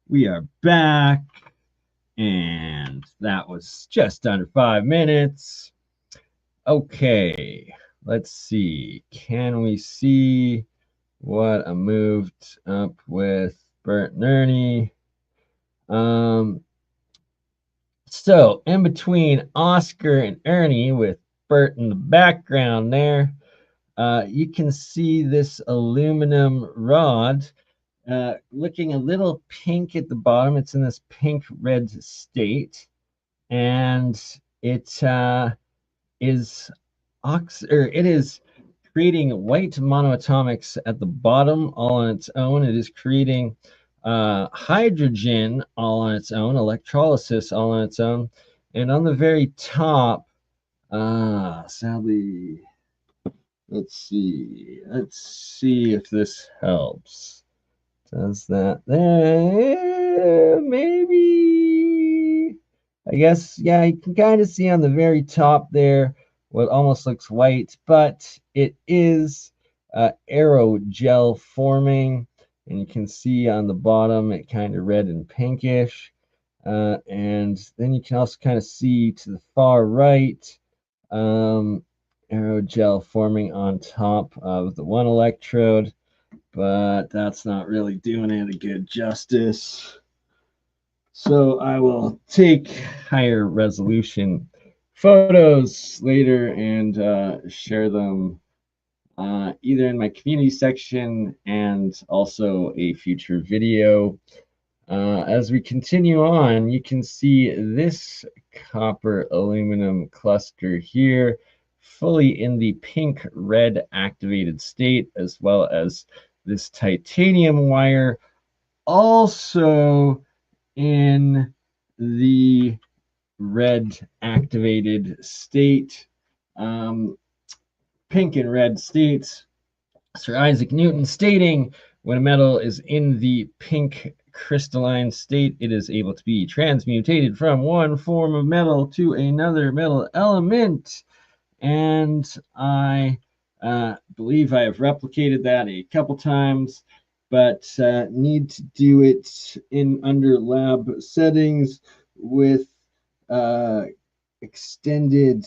We are back, and that was just under 5 minutes. Okay, let's see. Can we see what I moved up with Bert and Ernie? So in between Oscar and Ernie, with Bert in the background there, you can see this aluminum rod looking a little pink at the bottom. It's in this pink red state, and it it is creating white monoatomics at the bottom all on its own. It is creating hydrogen all on its own, electrolysis all on its own, and on the very top, sadly, let's see if this helps. Does that there? Maybe. I guess, yeah, you can kind of see on the very top there what almost looks white, but it is aerogel forming, and you can see on the bottom it kind of red and pinkish. And then you can also kind of see to the far right aerogel forming on top of the one electrode, but that's not really doing it a good justice. So I will take higher resolution photos later and share them either in my community section and also a future video. As we continue on, you can see this copper aluminum cluster here, fully in the pink red activated state, as well as this titanium wire, also in the red activated state, pink and red states. Sir Isaac Newton stating, when a metal is in the pink crystalline state, it is able to be transmutated from one form of metal to another metal element. And I believe I have replicated that a couple times, but need to do it in under lab settings with extended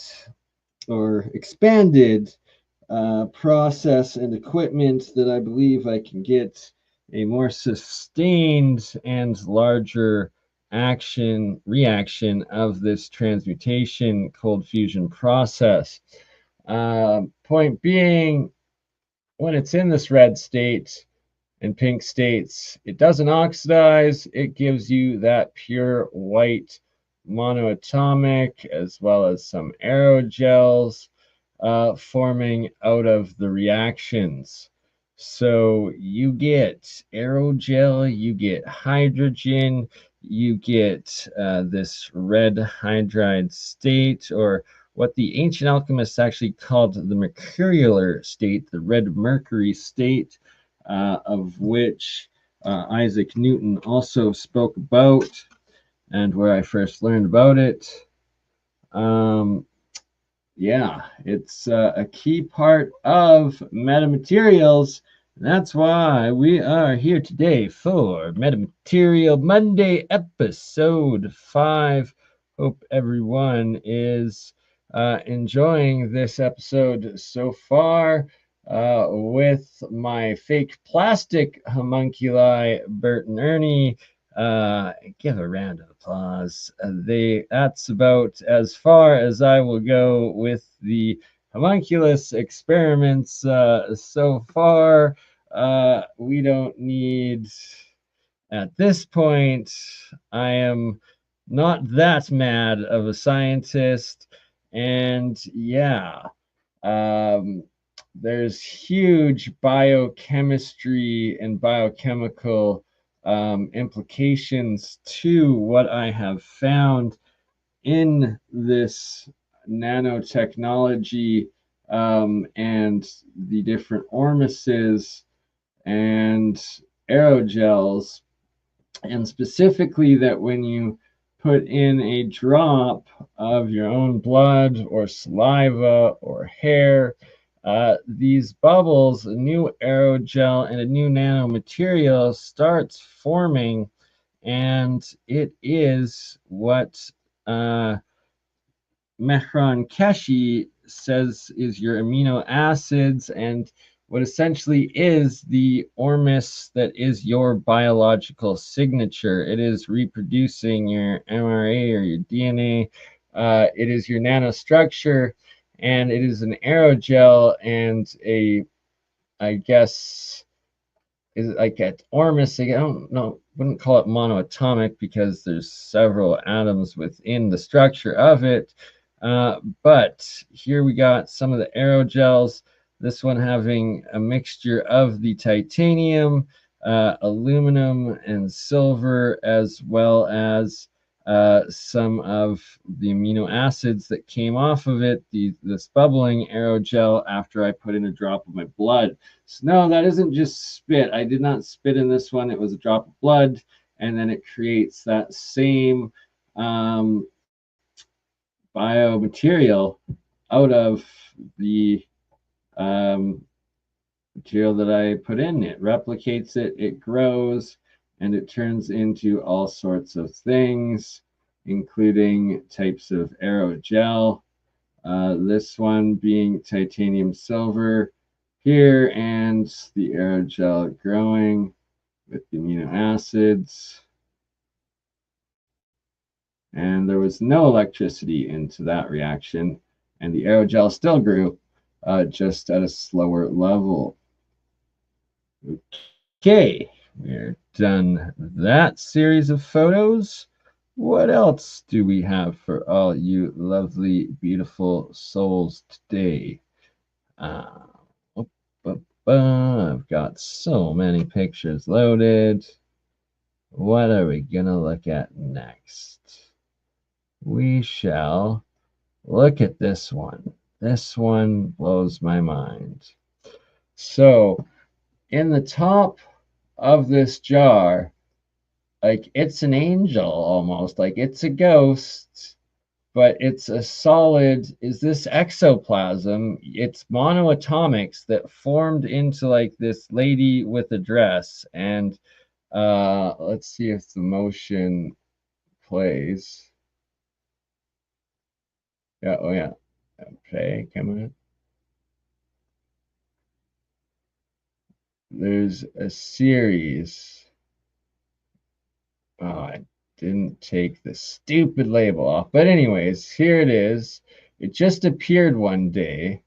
or expanded process and equipment that I believe I can get a more sustained and larger reaction of this transmutation cold fusion process. Point being, when it's in this red state and pink states, it doesn't oxidize. It gives you that pure white monoatomic, as well as some aerogels forming out of the reactions. So you get aerogel, you get hydrogen, you get this red hydride state, or what the ancient alchemists actually called the mercurial state, the red mercury state, of which Isaac Newton also spoke about, and where I first learned about it. Yeah, it's a key part of MetaMaterials. That's why we are here today for MetaMaterial Monday, episode 5. Hope everyone is enjoying this episode so far with my fake plastic homunculi, Bert and Ernie. Give a round of applause. That's about as far as I will go with the homunculus experiments so far. We don't need, at this point, I am not that mad of a scientist, and yeah, there's huge biochemistry and biochemical implications to what I have found in this nanotechnology and the different ormuses and aerogels, and specifically that when you put in a drop of your own blood or saliva or hair, these bubbles, a new aerogel and a new nanomaterial starts forming, and it is what Mehran Keshi says is your amino acids and what essentially is the ormus that is your biological signature. It is reproducing your mRNA or your DNA. It is your nanostructure, and it is an aerogel and I guess, is like at ormus. I don't know, wouldn't call it monoatomic because there's several atoms within the structure of it. But here we got some of the aerogels. This one having a mixture of the titanium, aluminum, and silver, as well as some of the amino acids that came off of it. This bubbling aerogel after I put in a drop of my blood. So no, that isn't just spit. I did not spit in this one. It was a drop of blood, and then it creates that same biomaterial out of the material that I put in. It replicates it, it grows, and it turns into all sorts of things, including types of aerogel. This one being titanium silver here, and the aerogel growing with the amino acids. And there was no electricity into that reaction, and the aerogel still grew, just at a slower level. Okay, we're done that series of photos. What else do we have for all you lovely, beautiful souls today? I've got so many pictures loaded. What are we gonna look at next? We shall look at this one. This one blows my mind. So, in the top of this jar, like it's an angel almost, like it's a ghost, but it's a solid. Is this exoplasm? It's monoatomics that formed into like this lady with a dress. And let's see if the motion plays. Yeah, oh yeah. Okay, come on. There's a series. Oh, I didn't take the stupid label off. But anyways, here it is. It just appeared one day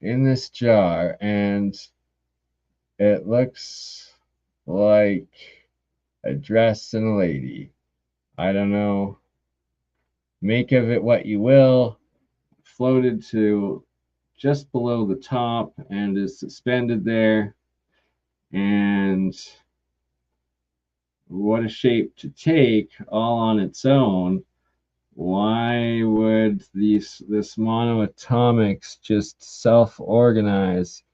in this jar, and it looks like a dress and a lady. I don't know. Make of it what you will. Floated to just below the top and is suspended there. And what a shape to take all on its own. Why would this monoatomics just self-organize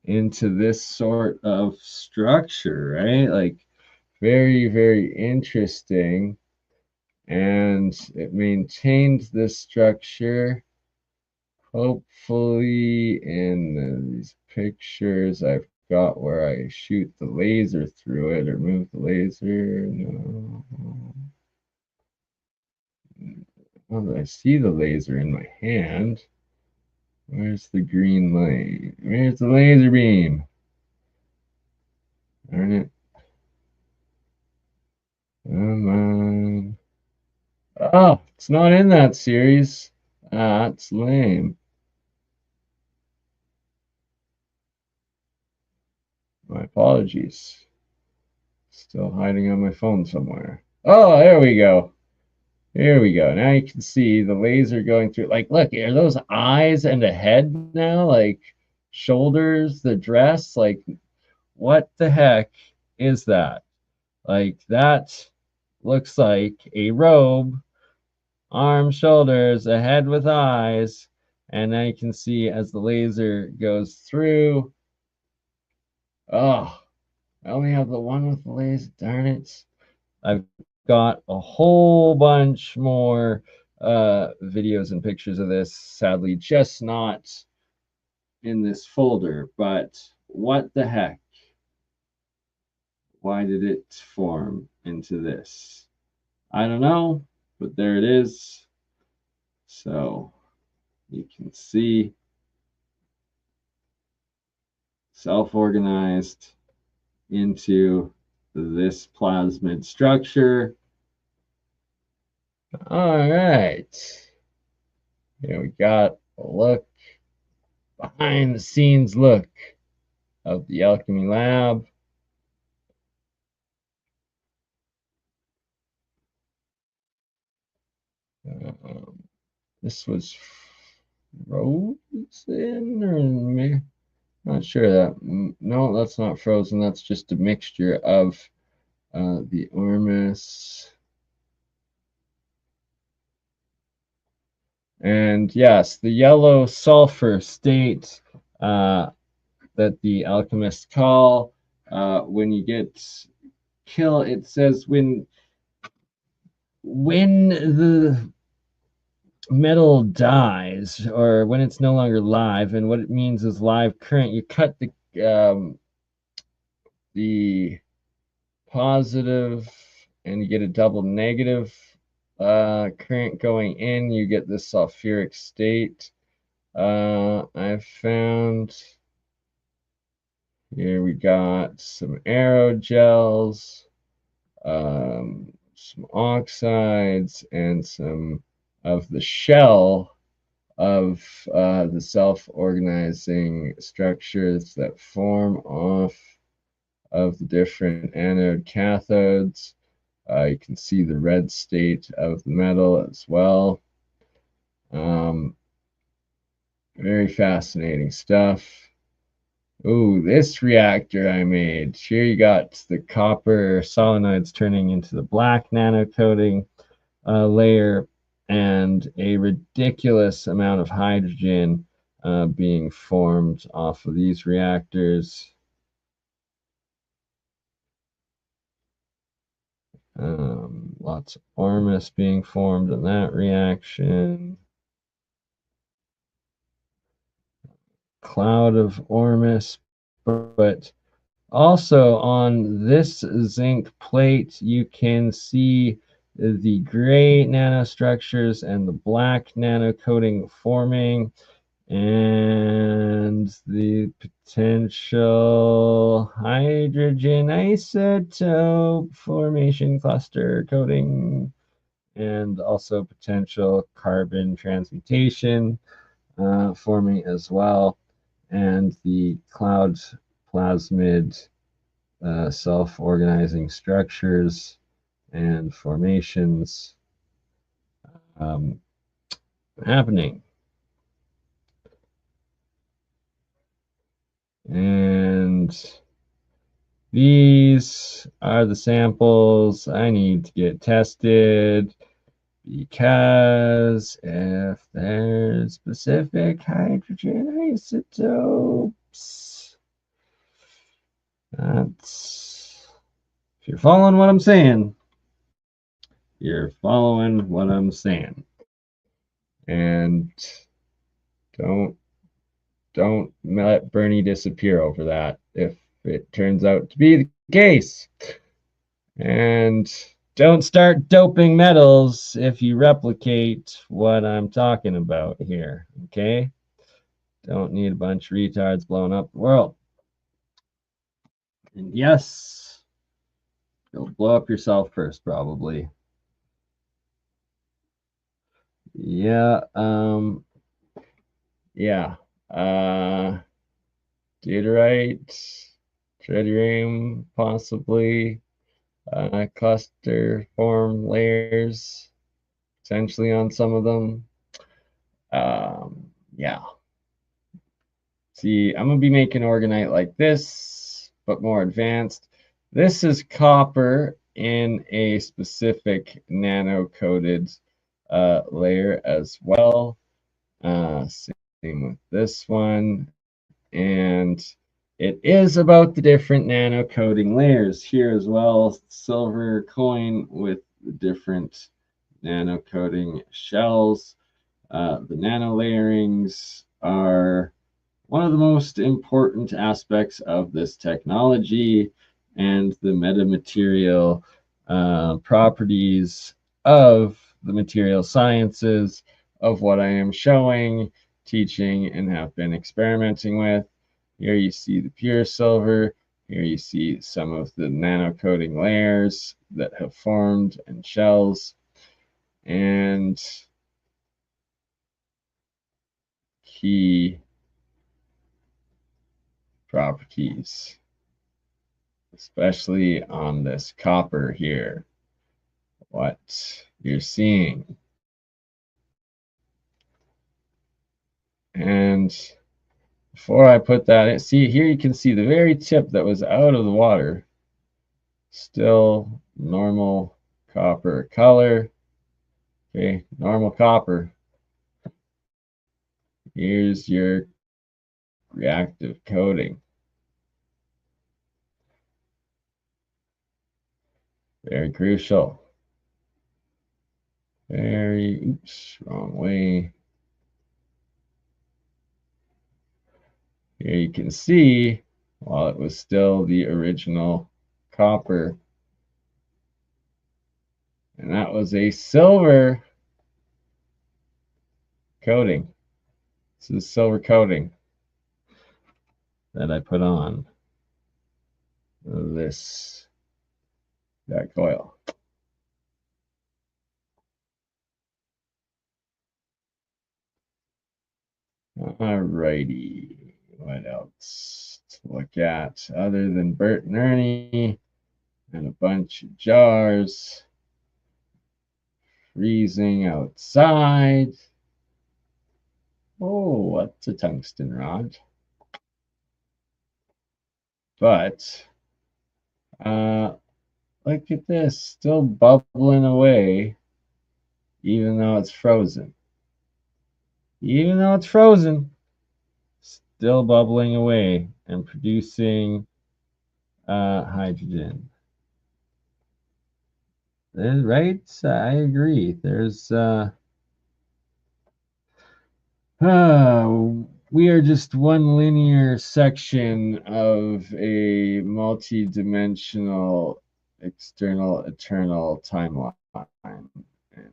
into this sort of structure, right? Like very, very interesting. And it maintained this structure. Hopefully in these pictures I've got where I shoot the laser through it or move the laser. No. Well, I see the laser in my hand. Where's the green light? Where's the laser beam? Darn it. Come on. Oh, it's not in that series. That's lame. My apologies. Still hiding on my phone somewhere. Oh, there we go. Here we go. Now you can see the laser going through. Like, look, are those eyes and a head now? Like, shoulders, the dress? Like, what the heck is that? Like, that looks like a robe, arms, shoulders, a head with eyes. And now you can see as the laser goes through. Oh, I only have the one with the laser. Darn it. I've got a whole bunch more videos and pictures of this, sadly just not in this folder. But what the heck? Why did it form into this? I don't know, but there it is. So you can see self-organized into this plasmid structure. All right. Here we got a look, behind the scenes look of the Alchemy lab. This was frozen, or maybe, not sure that. No, that's not frozen. That's just a mixture of the ormus. And yes, the yellow sulfur state that the alchemists call when you get killed. It says when the metal dies, or when it's no longer live, and what it means is live current, you cut the positive and you get a double negative current going in, you get this sulfuric state. I've found here we got some aerogels, some oxides, and some of the shell of the self-organizing structures that form off of the different anode cathodes. You can see the red state of the metal as well. Very fascinating stuff. Ooh, this reactor I made. Here you got the copper solenoids turning into the black nanocoating layer, and a ridiculous amount of hydrogen being formed off of these reactors. Lots of ormus being formed in that reaction. Cloud of ormus, but also on this zinc plate you can see the gray nanostructures and the black nanocoating forming, and the potential hydrogen isotope formation cluster coating, and also potential carbon transmutation forming as well, and the cloud plasmid self-organizing structures and formations happening. And these are the samples I need to get tested, because if there's specific hydrogen isotopes, that's, if you're following what I'm saying, you're following what I'm saying. And don't let BurnEye disappear over that if it turns out to be the case. And don't start doping metals if you replicate what I'm talking about here, okay? Don't need a bunch of retards blowing up the world. And yes, you'll blow up yourself first, probably. Yeah, yeah. Deuterite, tritium, possibly. Cluster form layers, potentially on some of them. Yeah. See, I'm going to be making orgonite like this, but more advanced. This is copper in a specific nano-coated layer as well. Same with this one. And it is about the different nano coating layers here as well. Silver coin with the different nano coating shells. The nano layerings are one of the most important aspects of this technology, and the metamaterial properties of the material sciences of what I am showing teaching and have been experimenting with. Here you see the pure silver. Here you see some of the nano coating layers that have formed and shells. And key properties, especially on this copper here, what you're seeing. And before I put that in, see here you can see the very tip that was out of the water, still normal copper color. Okay, normal copper. Here's your reactive coating. Very crucial. Oops, wrong way. Here you can see, while it was still the original copper, and that was a silver coating. This is silver coating that I put on that coil. Alrighty, what else to look at other than Bert and Ernie and a bunch of jars freezing outside? Oh, what's a tungsten rod? But look at this, still bubbling away, even though it's frozen. Even though it's frozen, still bubbling away and producing hydrogen. Right? I agree. There's we are just one linear section of a multi-dimensional external eternal timeline and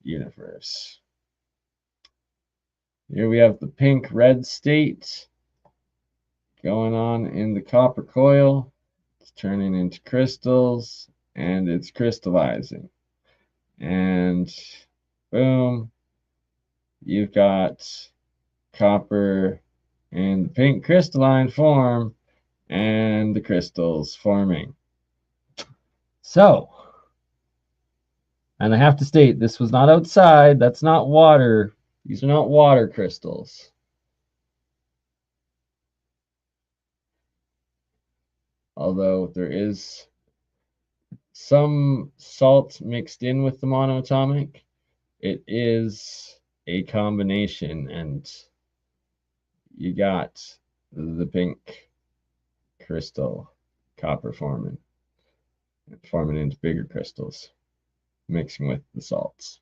universe. Here we have the pink-red state going on in the copper coil. It's turning into crystals and it's crystallizing. And boom, you've got copper in the pink crystalline form and the crystals forming. So, and I have to state, this was not outside. That's not water. These are not water crystals. Although there is some salt mixed in with the monoatomic, it is a combination, and you got the pink crystal copper forming into bigger crystals, mixing with the salts.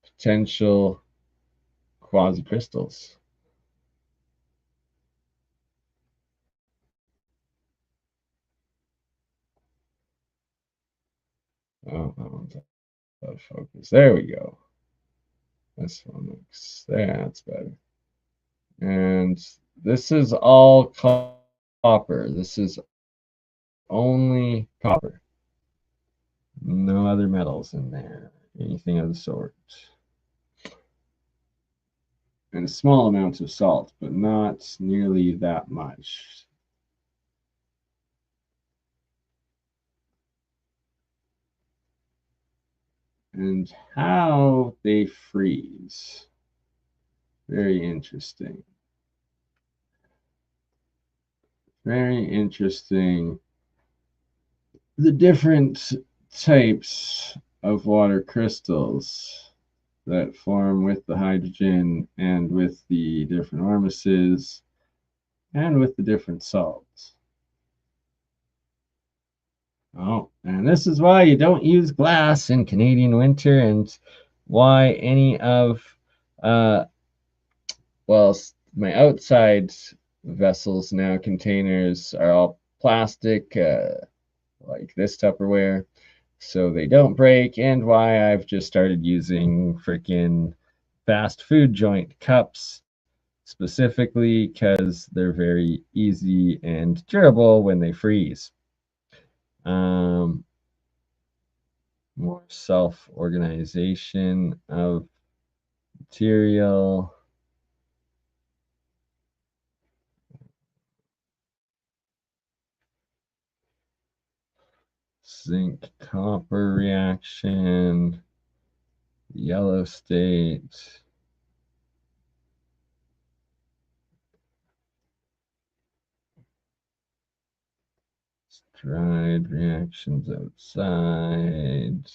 Potential quasi-crystals. Oh, that one's out of focus. There we go. This one looks, that's better. And this is all copper. This is only copper. No other metals in there, anything of the sort. And a small amount of salt, but not nearly that much. And how they freeze. Very interesting. Very interesting. The different types of water crystals that form with the hydrogen and with the different ormuses and with the different salts. Oh, and this is why you don't use glass in Canadian winter, and why any of, well, my outside vessels now, containers, are all plastic, like this Tupperware, so they don't break, and why I've just started using freaking fast food joint cups, specifically because they're very easy and durable when they freeze. More self-organization of material. Zinc copper reaction, yellow state. Dried reactions outside.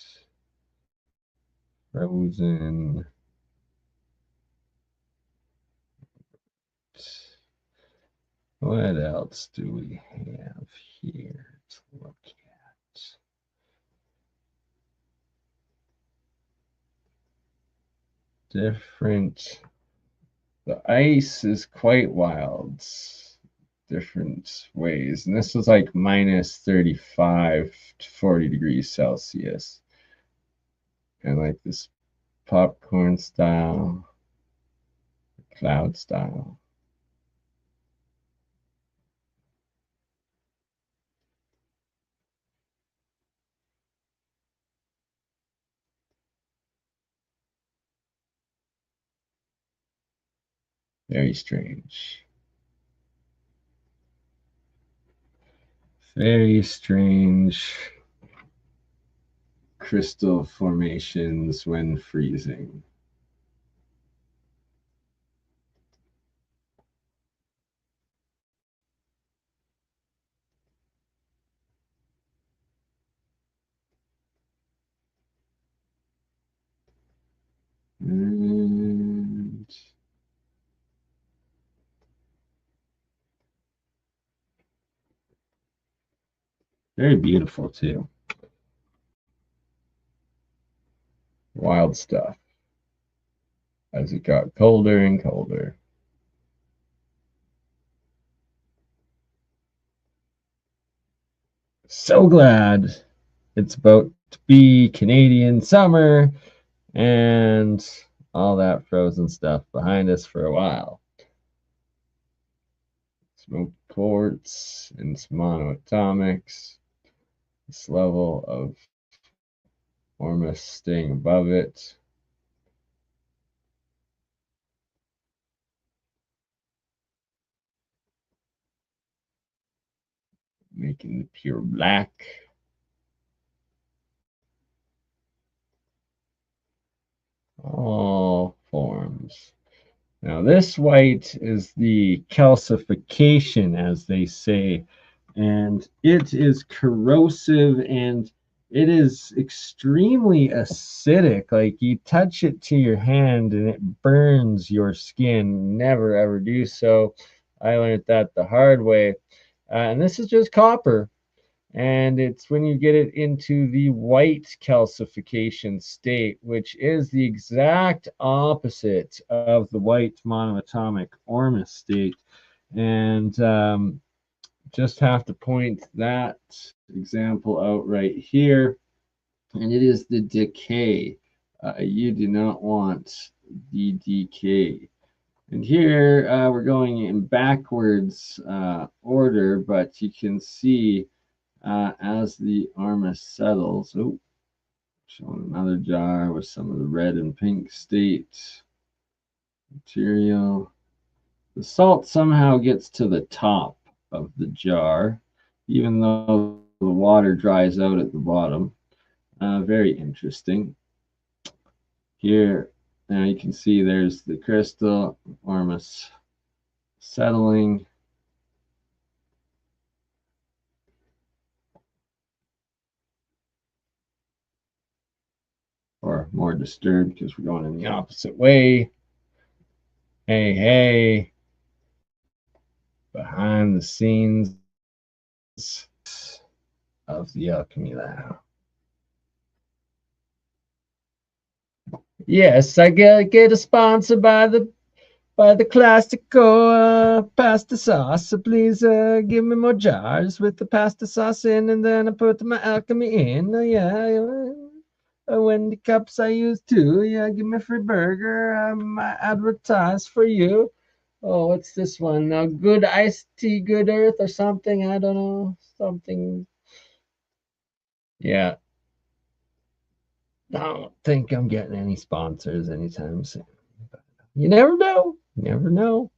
Frozen. What else do we have here to look at? Different. The ice is quite wild. Different ways. And this was like minus 35 to 40 degrees Celsius. And like this popcorn style, cloud style. Very strange. Very strange crystal formations when freezing. And very beautiful too. Wild stuff as it got colder and colder. So glad it's about to be Canadian summer and all that frozen stuff behind us for a while. Smoked quartz and some MonoAtomics. This level of Ormus staying above it. Making the pure black. All forms. Now this white is the calcification, as they say, and it is corrosive and it is extremely acidic. Like you touch it to your hand and it burns your skin. Never ever do so. I learned that the hard way. And this is just copper. And it's when you get it into the white calcification state, which is the exact opposite of the white monoatomic Ormus state. And just have to point that example out right here. And it is the decay. You do not want the decay. And here we're going in backwards order, but you can see as the Ormus settles. Oh, showing another jar with some of the red and pink state material. The salt somehow gets to the top of the jar, even though the water dries out at the bottom. Very interesting. Here, now you can see there's the crystal, Ormus settling. Or more disturbed because we're going in the opposite way. Hey, hey. Behind the scenes of the Alchemy Lab. Yes, I get a sponsor by the Classico pasta sauce. So please give me more jars with the pasta sauce in, and then I put my Alchemy in. Yeah. when the cups I use too. Yeah, give me a free burger. I advertise for you. Oh, what's this one? Now, good iced tea, good earth, or something. I don't know. Something. Yeah. I don't think I'm getting any sponsors anytime soon. But you never know. You never know.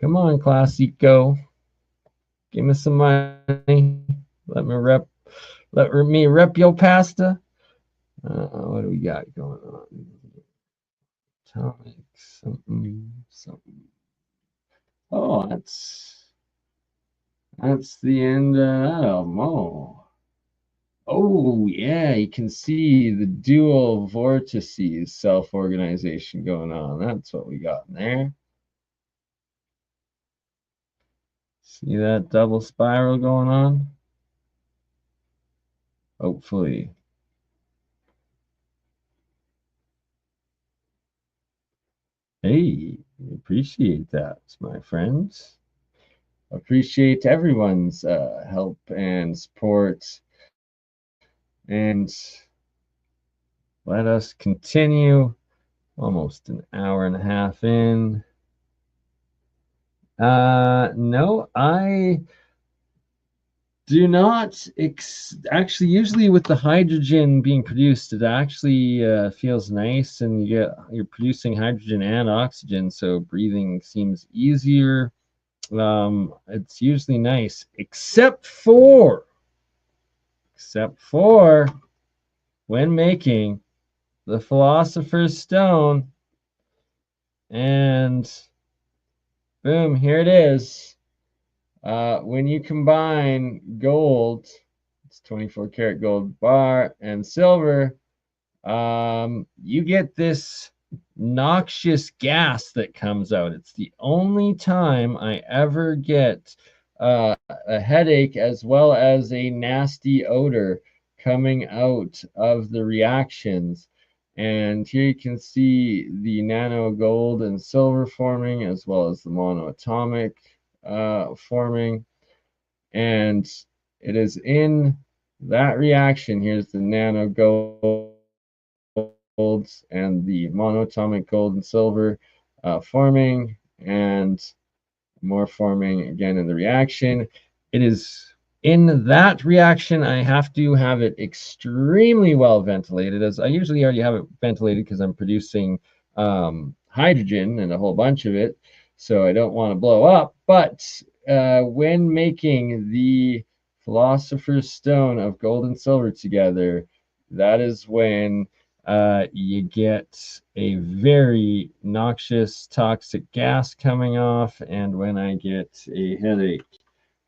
Come on, Classico. Give me some money. Let me rep. Let me rep your pasta. What do we got going on? Atomics, something. Oh, that's the end of that album. Oh, yeah, you can see the dual vortices self-organization going on. That's what we got in there. See that double spiral going on? Hopefully. Hey, appreciate that, my friends. Appreciate everyone's help and support. And let us continue. Almost an hour and a half in. No, I do not actually. Usually, with the hydrogen being produced, it actually feels nice, and you're producing hydrogen and oxygen, so breathing seems easier. It's usually nice, except for when making the Philosopher's Stone, and boom, here it is. When you combine gold, it's 24 karat gold bar, and silver, you get this noxious gas that comes out. It's the only time I ever get a headache as well as a nasty odor coming out of the reactions. And here you can see the nano gold and silver forming as well as the monoatomic forming. And it is in that reaction. Here's the nano gold and the monoatomic gold and silver forming, and more forming again in the reaction. It is in that reaction, I have to have it extremely well ventilated, as I usually already have it ventilated because I'm producing hydrogen and a whole bunch of it, so I don't want to blow up. But when making the Philosopher's Stone of gold and silver together, that is when you get a very noxious, toxic gas coming off, and when I get a headache.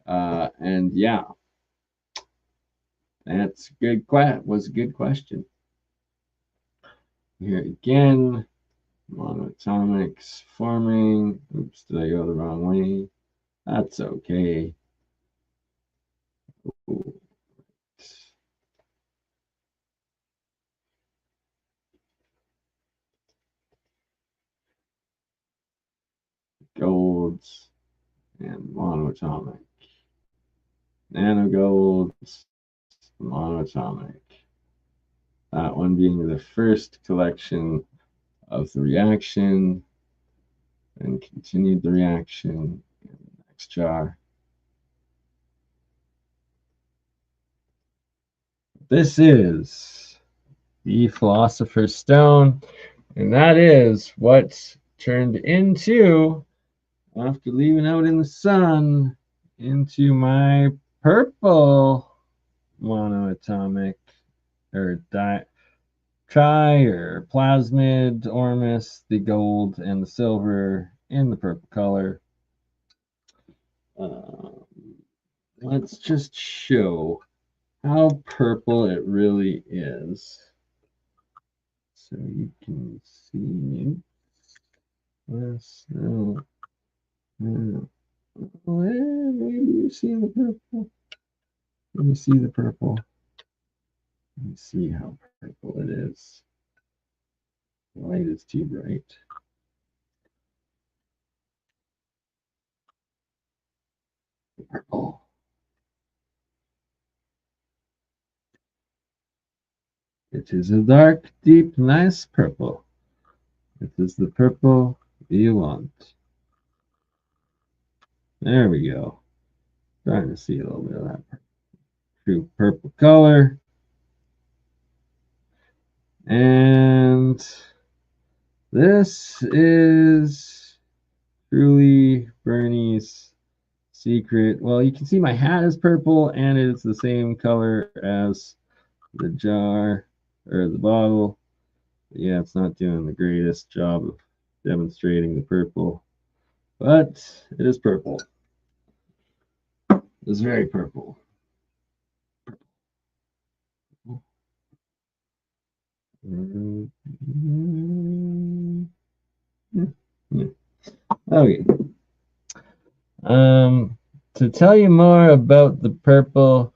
And yeah, that's good. Was a good question. Here again, monoatomics forming. Oops, did I go the wrong way? That's okay. Ooh. Golds and monoatomic. Nanogolds, monoatomic. That one being the first collection of the reaction, and continued the reaction in the next jar. This is the Philosopher's Stone, and that is what turned into, after leaving out in the sun, into my purple monoatomic or tri or plasmid ormus, the gold and the silver in the purple color. Let's just show how purple it really is. So you can see this. Maybe you see the purple. Let me see the purple. Let me see how purple it is. The light is too bright. Purple. It is a dark, deep, nice purple. It is the purple you want. There we go. Starting to see a little bit of that true purple color. And this is truly BurnEye's secret. Well, you can see my hat is purple and it's the same color as the jar or the bottle. But yeah, it's not doing the greatest job of demonstrating the purple, but it is purple. It's very purple. Okay. To tell you more about the purple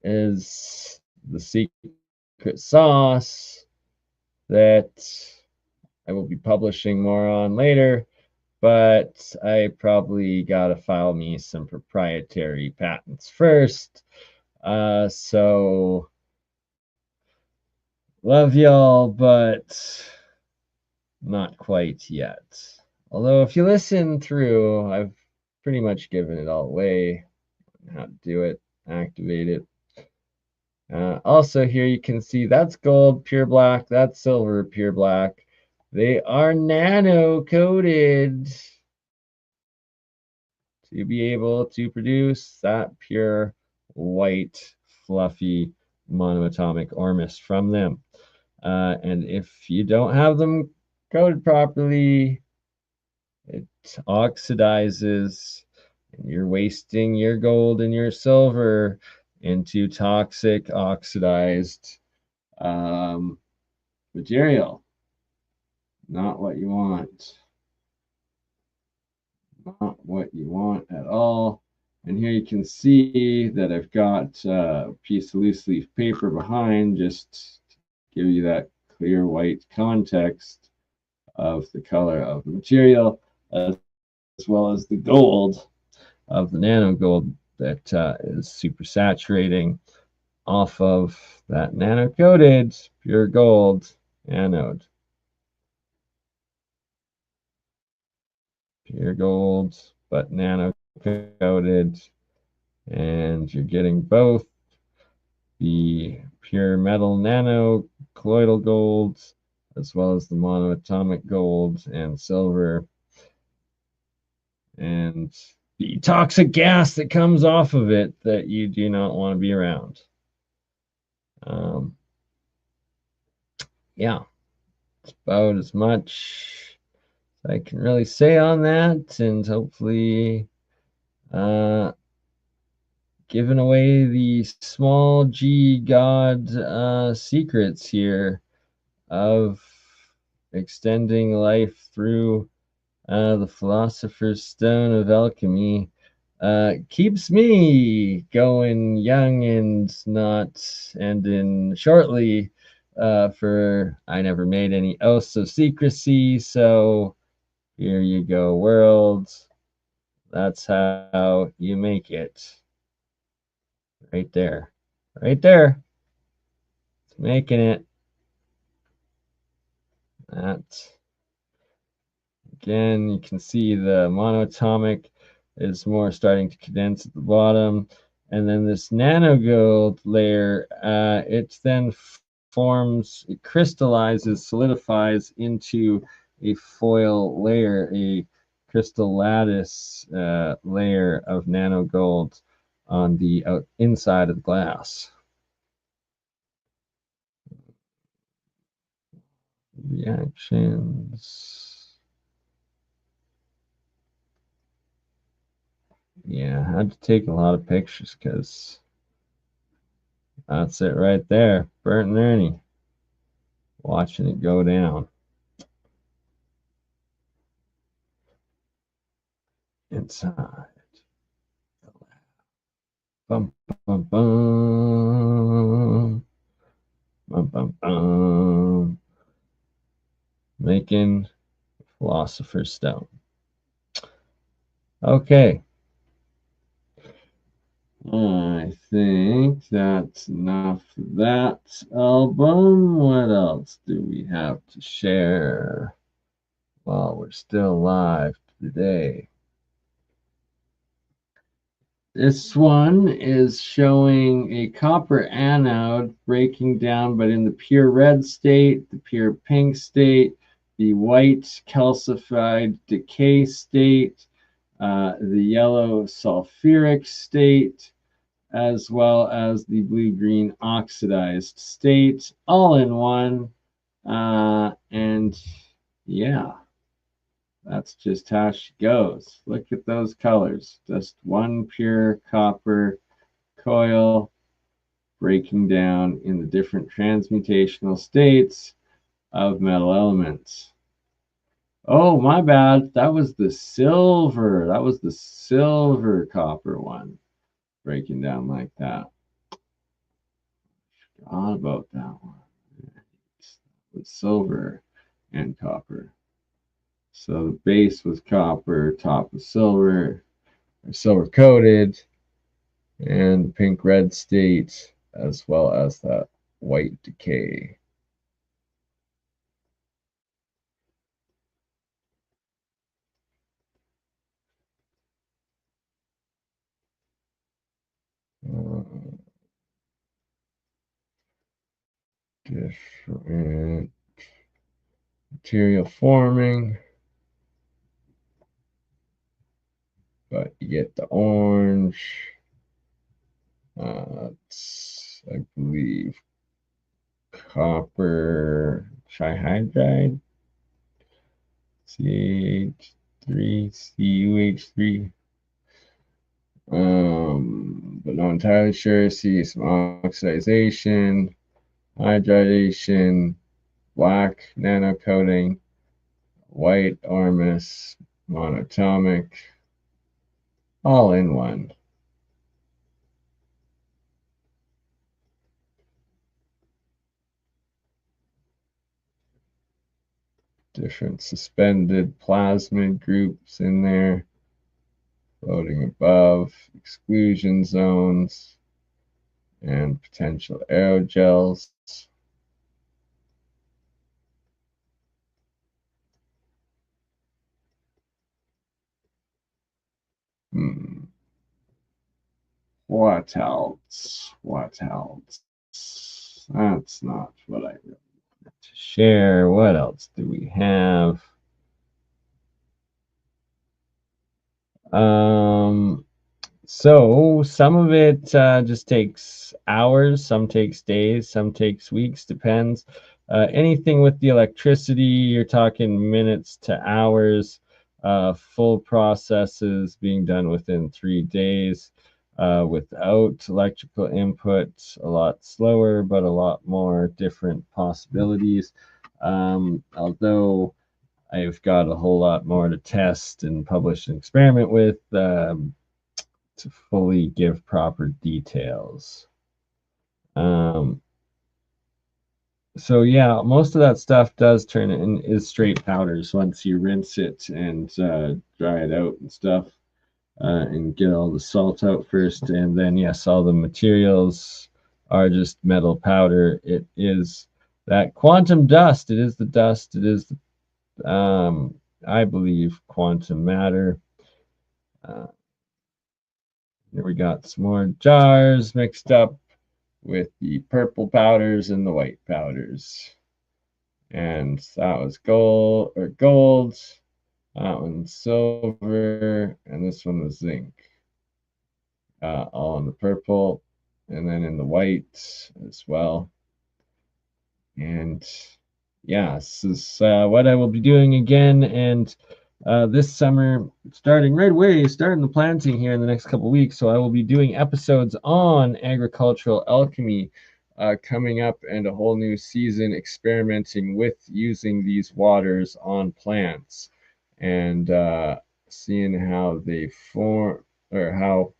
is the secret sauce that I will be publishing more on later, but I probably gotta file me some proprietary patents first. So love y'all, but not quite yet. Although if you listen through, I've pretty much given it all away, how to do it, activate it. Also here you can see that's gold, pure black, that's silver, pure black. They are nano coated to be able to produce that pure white fluffy monoatomic or mist from them. And if you don't have them coated properly, it oxidizes and you're wasting your gold and your silver into toxic oxidized material. Not what you want. Not what you want at all. And here you can see that I've got a piece of loose leaf paper behind just to give you that clear white context of the color of the material, as well as the gold of the nano gold that is super saturating off of that nano coated pure gold anode. Pure gold, but nano coated, and you're getting both the pure metal nano colloidal gold as well as the monoatomic gold and silver and the toxic gas that comes off of it that you do not want to be around. Yeah, it's about as much as I can really say on that, and hopefully giving away the small g god secrets here of extending life through the Philosopher's Stone of Alchemy. Keeps me going young and not ending shortly, for I never made any oaths of secrecy, so here you go, world. That's how you make it. Right there. Right there. It's making it. That. Again, you can see the monoatomic is more starting to condense at the bottom. And then this nano gold layer, it then forms, it crystallizes, solidifies into a foil layer, a crystal lattice layer of nano gold on the inside of the glass. Reactions. Yeah, I had to take a lot of pictures because that's it right there. Bert and Ernie watching it go down. Inside. Bum, bum, bum. Bum, bum, bum. Making Philosopher's Stone. Okay. I think that's enough of that album. What else do we have to share while we're still live today? This one is showing a copper anode breaking down, but in the pure red state, the pure pink state, the white calcified decay state, the yellow sulfuric state, as well as the blue-green oxidized state, all in one. And yeah, that's just how she goes. Look at those colors. Just one pure copper coil breaking down in the different transmutational states of metal elements. Oh, my bad. That was the silver. That was the silver copper one breaking down like that. Forgot about that one. With silver and copper. So the base was copper, top was silver, or silver coated, and the pink red state, as well as that white decay. Different material forming, but you get the orange. It's, I believe, copper trihydride, CH3, CuH3. But not entirely sure. See some oxidization, hydration, black nano coating, white Ormus, monatomic, all in one. Different suspended plasmid groups in there, floating above, exclusion zones, and potential aerogels. What else? What else? That's not what I really wanted to share. What else do we have? So some of it just takes hours, some takes days, some takes weeks, depends. Anything with the electricity, you're talking minutes to hours. Full processes being done within 3 days. Without electrical input, a lot slower, but a lot more different possibilities. Although I've got a whole lot more to test and publish and experiment with to fully give proper details. So yeah, most of that stuff does turn in is straight powders once you rinse it and dry it out and stuff, and get all the salt out first, and then yes, all the materials are just metal powder. It is that quantum dust. It is the dust. It is the, I believe, quantum matter. Here we got some more jars mixed up with the purple powders and the white powders. And that was gold, that one's silver, and this one was zinc. All in the purple, and then in the white as well. And yeah, this is what I will be doing again. And this summer, starting right away, starting the planting here in the next couple weeks. So I will be doing episodes on agricultural alchemy coming up, and a whole new season experimenting with using these waters on plants and seeing how they form, or how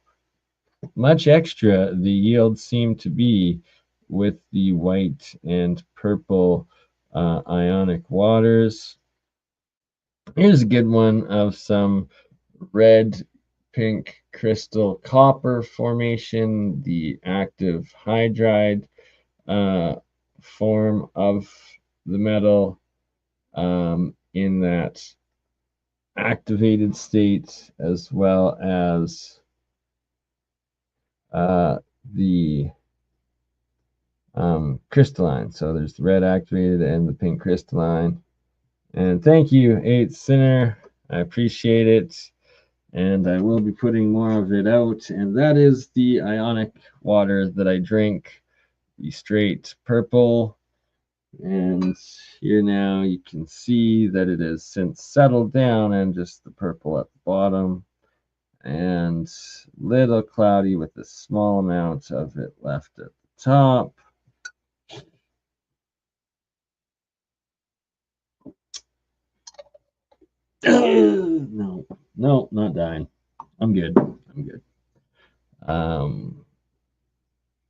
much extra the yields seem to be with the white and purple ionic waters. Here's a good one of some red pink crystal copper formation, the active hydride form of the metal in that activated state, as well as the crystalline. So there's the red activated and the pink crystalline. And thank you, 8 Sinner. I appreciate it. And I will be putting more of it out. And that is the ionic water that I drink, the straight purple. And here now you can see that it has since settled down and just the purple at the bottom. And little cloudy with a small amount of it left at the top. No, not dying. I'm good.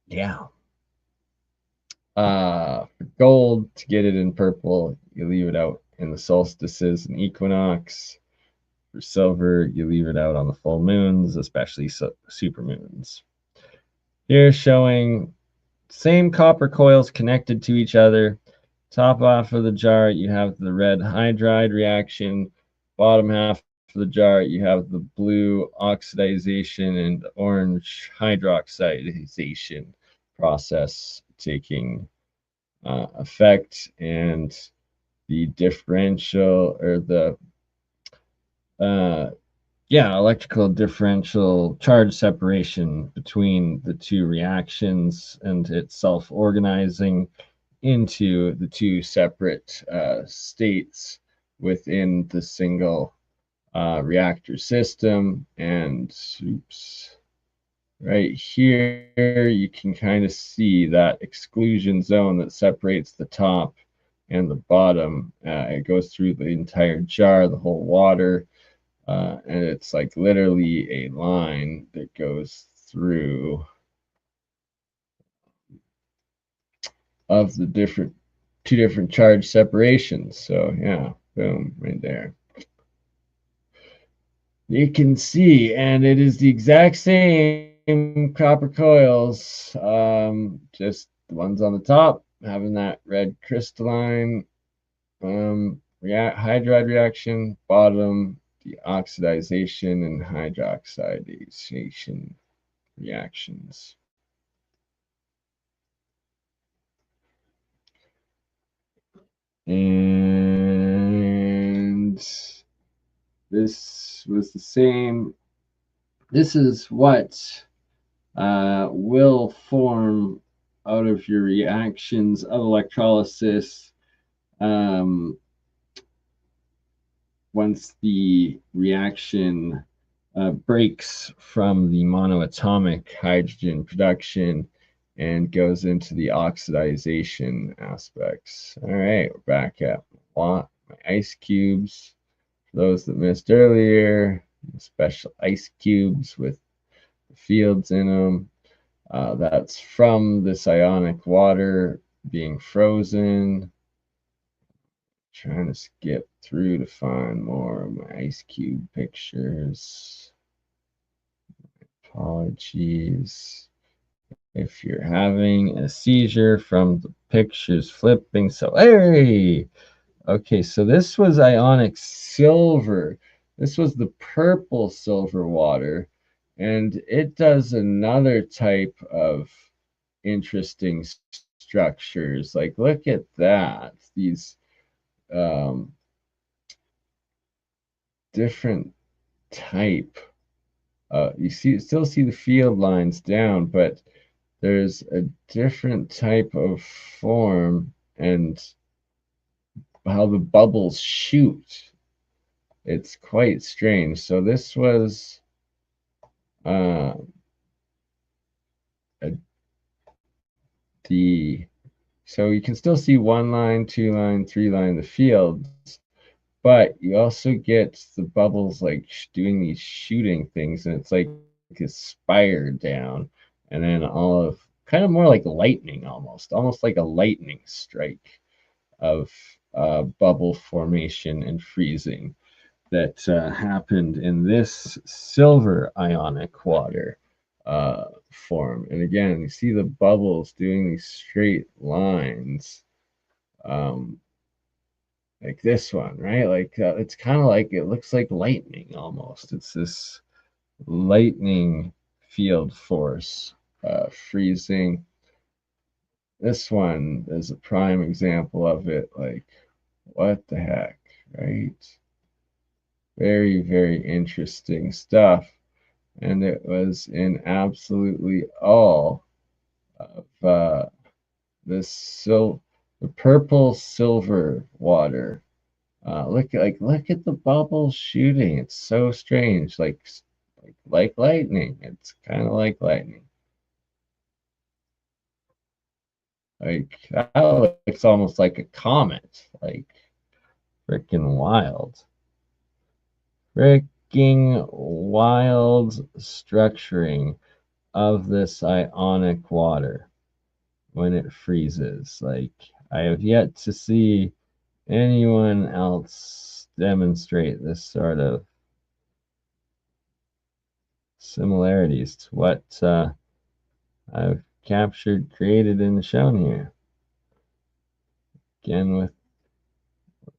Yeah. For gold, to get it in purple, you leave it out in the solstices and equinox. For silver, you leave it out on the full moons, especially super moons. Here showing same copper coils connected to each other. Top half of the jar, you have the red hydride reaction. Bottom half of the jar, you have the blue oxidization and orange hydroxidization process taking effect, and the differential or the electrical differential charge separation between the two reactions, and it's self-organizing into the two separate states within the single reactor system. And right here you can kind of see that exclusion zone that separates the top and the bottom. It goes through the entire jar, the whole water, and it's like literally a line that goes through of the two different charge separations. So yeah, boom, right there. You can see, and it is the exact same copper coils, just the ones on the top having that red crystalline hydride reaction, bottom the oxidization and hydroxidization reactions. And this was the same. This is what will form out of your reactions of electrolysis once the reaction breaks from the monoatomic hydrogen production and goes into the oxidization aspects. All right, we're back at my ice cubes. For those that missed earlier, special ice cubes with the fields in them. That's from this ionic water being frozen. Trying to skip through to find more of my ice cube pictures. Apologies if you're having a seizure from the pictures flipping. So, hey! Okay, so this was ionic silver. This was the purple silver water, and it does another type of interesting structures. Like, look at that. These different type. You still see the field lines down, but there's a different type of form and how the bubbles shoot. It's quite strange. So this was so you can still see 1 line, 2 line, 3 line the fields, but you also get the bubbles like doing these shooting things, and it's like a spire down, and then all of kind of more like lightning, almost like a lightning strike of bubble formation and freezing. that happened in this silver ionic water form. And again, you see the bubbles doing these straight lines, like this one, right? Like it's kind of like, it looks like lightning almost. It's this lightning field force freezing. This one is a prime example of it. Like, what the heck, right? Very, very interesting stuff. And it was in absolutely all of the purple silver water. Look at the bubbles shooting. It's so strange, like lightning. It's kind of like lightning. Like that looks almost like a comet. Like freaking wild. Freaking wild structuring of this ionic water when it freezes. Like, I have yet to see anyone else demonstrate this sort of similarities to what I've captured, created, and shown here. Again, with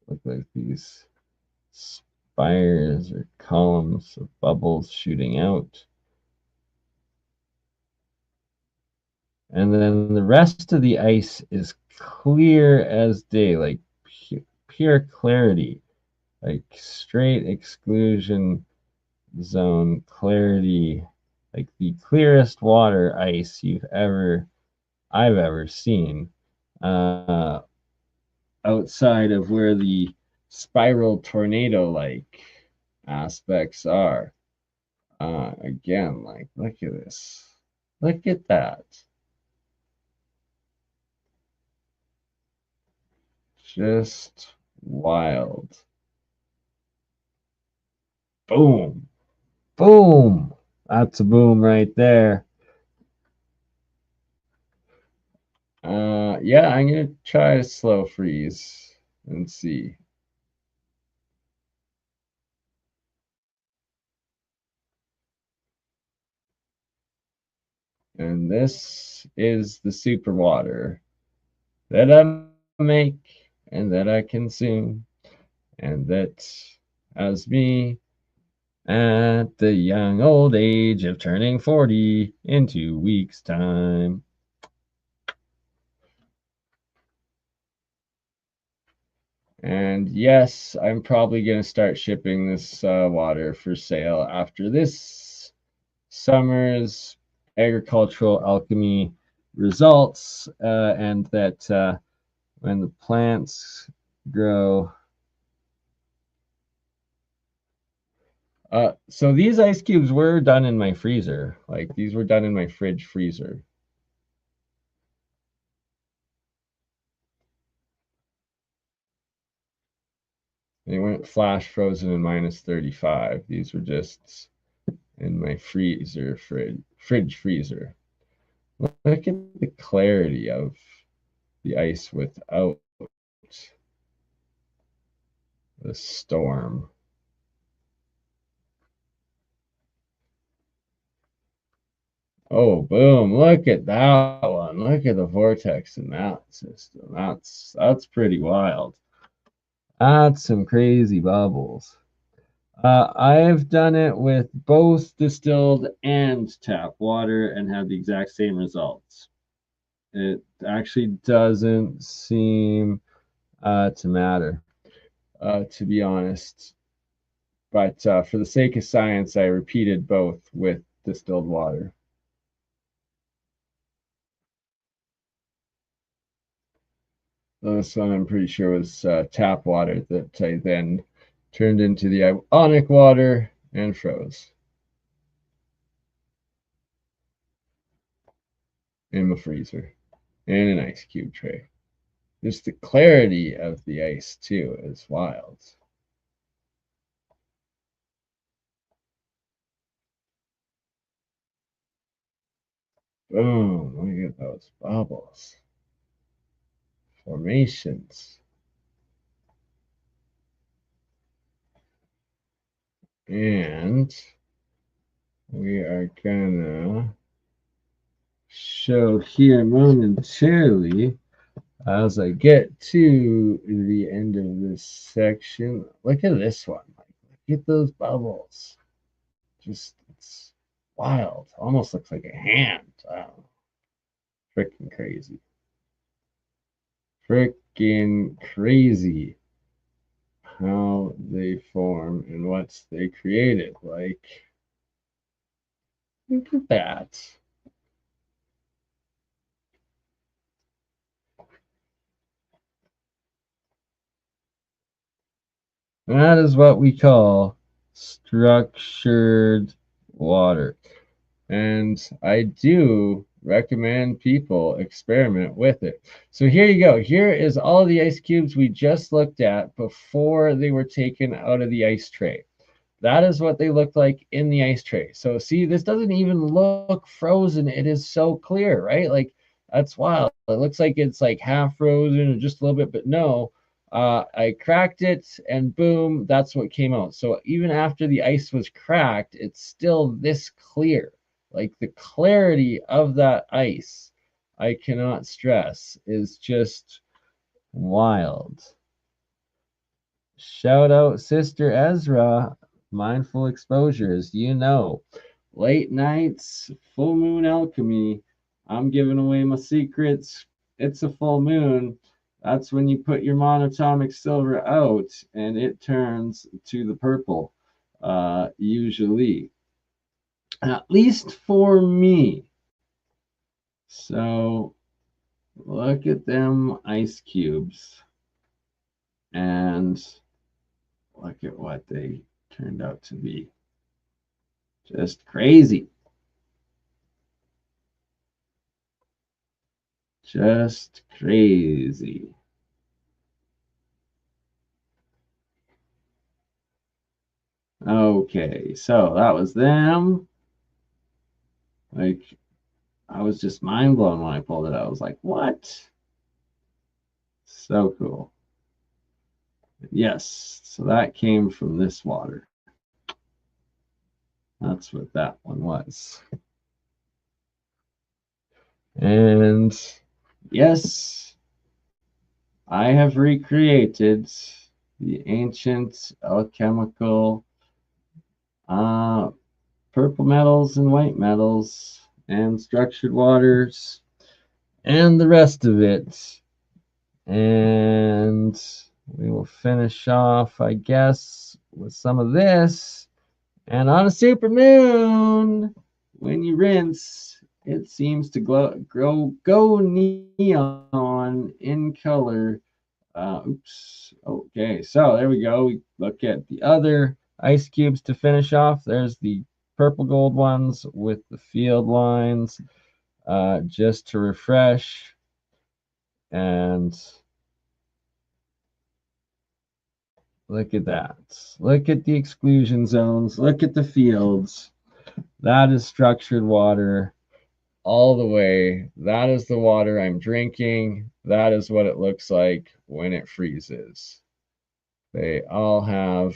look like these spires or columns of bubbles shooting out. And then the rest of the ice is clear as day, like pure clarity, like straight exclusion zone clarity, like the clearest water ice I've ever seen, outside of where the spiral tornado-like aspects are. Again, like, look at this. Look at that. Just wild. Boom. Boom. That's a boom right there. Yeah, I'm gonna try to slow freeze and see. And this is the super water that I make and that I consume, and that has me at the young old age of turning 40 in 2 weeks' time. And yes, I'm probably going to start shipping this water for sale after this summer's agricultural alchemy results, and that when the plants grow. So these ice cubes were done in my freezer. Like, these were done in my fridge freezer. They weren't flash frozen in -35. These were just in my fridge freezer. Look at the clarity of the ice without the storm. Oh, boom. Look at that one. Look at the vortex in that system. That's pretty wild. That's some crazy bubbles. I've done it with both distilled and tap water and had the exact same results. It actually doesn't seem to matter, to be honest. But for the sake of science, I repeated both with distilled water. This one I'm pretty sure was tap water that I then turned into the ionic water and froze in the freezer in an ice cube tray. Just the clarity of the ice too is wild. Boom, look at those bubbles. Formations. And we are gonna show here momentarily as I get to the end of this section. Look at this one. Look at those bubbles. Just, it's wild. Almost looks like a hand. Wow. Freaking crazy. Freaking crazy how they form and what they created. Like, look at that. That is what we call structured water. And I do recommend people experiment with it. So here you go. Here is all the ice cubes we just looked at before they were taken out of the ice tray. That is what they look like in the ice tray. So see, this doesn't even look frozen. It is so clear, right? Like, that's wild. It looks like it's like half frozen or just a little bit, but no. I cracked it and boom, that's what came out. So even after the ice was cracked, it's still this clear. Like, the clarity of that ice, I cannot stress, is just wild. Shout out Sister Ezra. Mindful exposures, late nights, full moon alchemy. I'm giving away my secrets. It's a full moon. That's when you put your monatomic silver out and it turns to the purple, usually. At least for me. So look at them ice cubes and look at what they turned out to be. Just crazy. Just crazy. Okay, so that was them. Like, I was just mind blown when I pulled it out. I was like, what? So cool. Yes, so that came from this water. That's what that one was. And yes, I have recreated the ancient alchemical purple metals and white metals and structured waters and the rest of it. And we will finish off, I guess, with some of this. And on a super moon, when you rinse, it seems to go neon in color. Oops. Okay, so there we go. We look at the other ice cubes to finish off. There's the purple gold ones with the field lines, just to refresh. And look at that. Look at the exclusion zones. Look at the fields. That is structured water all the way. That is the water I'm drinking. That is what it looks like when it freezes. They all have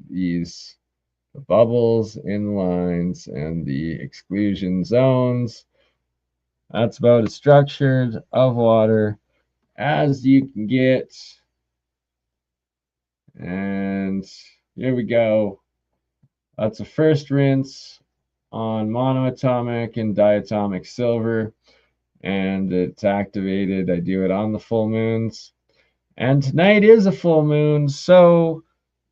these bubbles in lines and the exclusion zones. That's about as structured of water as you can get. And here we go. That's a first rinse on monoatomic and diatomic silver, and it's activated. I do it on the full moons, and tonight is a full moon, so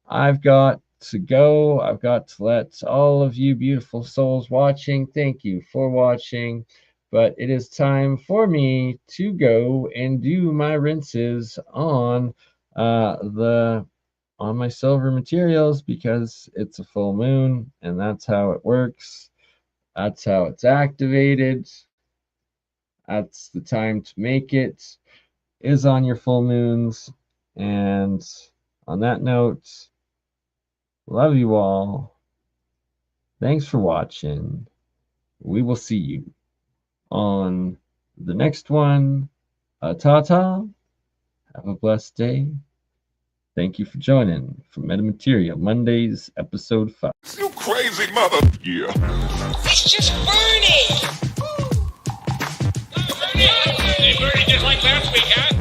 I've got to go. I've got to let all of you beautiful souls watching, thank you for watching, but it is time for me to go and do my rinses on my silver materials, because it's a full moon and that's how it works. That's how it's activated. That's the time to make it, is on your full moons. And on that note, love you all. Thanks for watching. We will see you on the next one. Ta-ta. Have a blessed day. Thank you for joining for MetaMaterial Mondays, episode 5. You crazy mother. Yeah. It's just Bernie! Hey, Bernie, just like last week, huh?